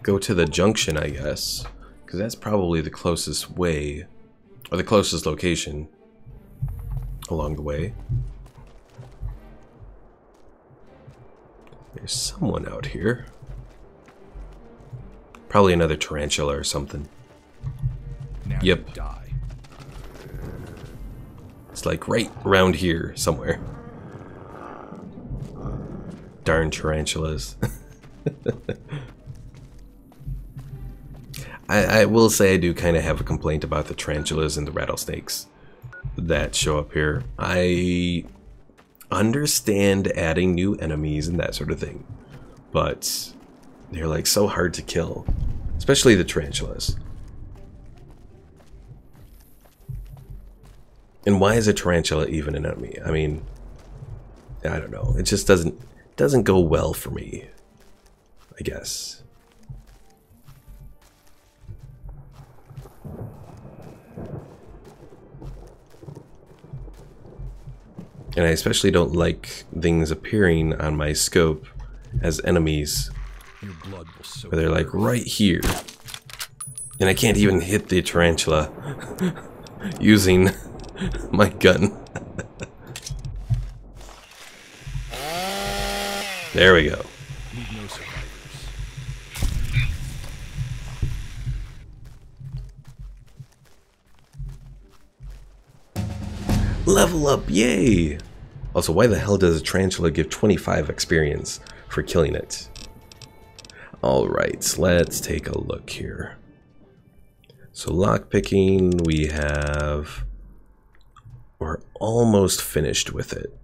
to the junction, I guess, because that's probably the closest way, or the closest location along the way. There's someone out here. Probably another tarantula or something. Now Yep. you die. It's like right around here somewhere. Darn tarantulas. I will say I do kind of have a complaint about the tarantulas and the rattlesnakes that show up here. I understand adding new enemies and that sort of thing, but they're like so hard to kill, especially the tarantulas. And why is a tarantula even an enemy? I mean, I don't know. It just doesn't go well for me, I guess. And I especially don't like things appearing on my scope as enemies. Your blood will soak Where they're the like earth. right here. And I can't even hit the tarantula using my gun. There we go. Leave no survivors. Level up, yay! Also, why the hell does a tarantula give 25 experience for killing it? Alright, let's take a look here. So lockpicking, we're almost finished with it.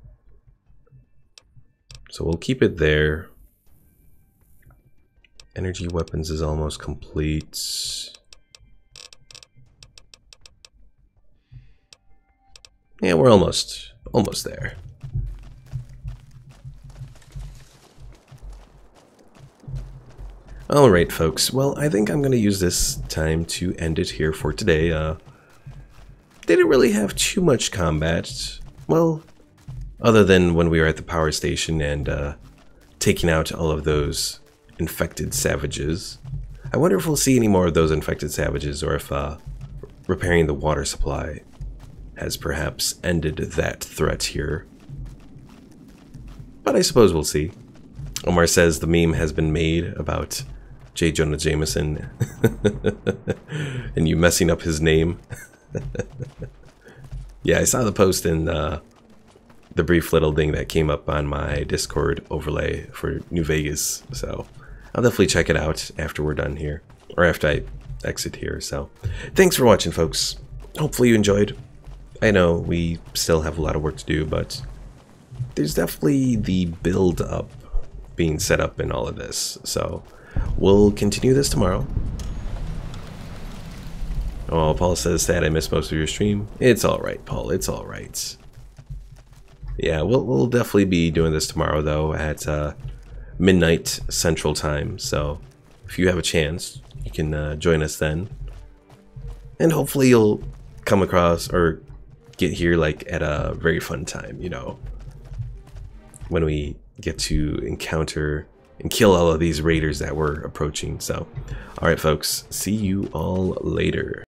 So we'll keep it there. Energy weapons is almost complete. Yeah, we're almost there. Alright folks, well I think I'm going to use this time to end it here for today. Didn't really have too much combat, well, other than when we were at the power station and taking out all of those infected savages. I wonder if we'll see any more of those infected savages, or if repairing the water supply has perhaps ended that threat here. But I suppose we'll see. Omar says the meme has been made about J. Jonah Jameson and you messing up his name. Yeah, I saw the post in the brief little thing that came up on my Discord overlay for New Vegas, so I'll definitely check it out after we're done here, or after I exit here. So thanks for watching folks, hopefully you enjoyed. I know we still have a lot of work to do, but there's definitely the build up being set up in all of this, so we'll continue this tomorrow. Oh, Paul says that I missed most of your stream. It's alright, Paul, it's alright. Yeah, we'll definitely be doing this tomorrow though at midnight Central Time, so if you have a chance you can join us then, and hopefully you'll come across or get here like at a very fun time, you know, when we get to encounter and kill all of these raiders that we're approaching. So alright folks, see you all later.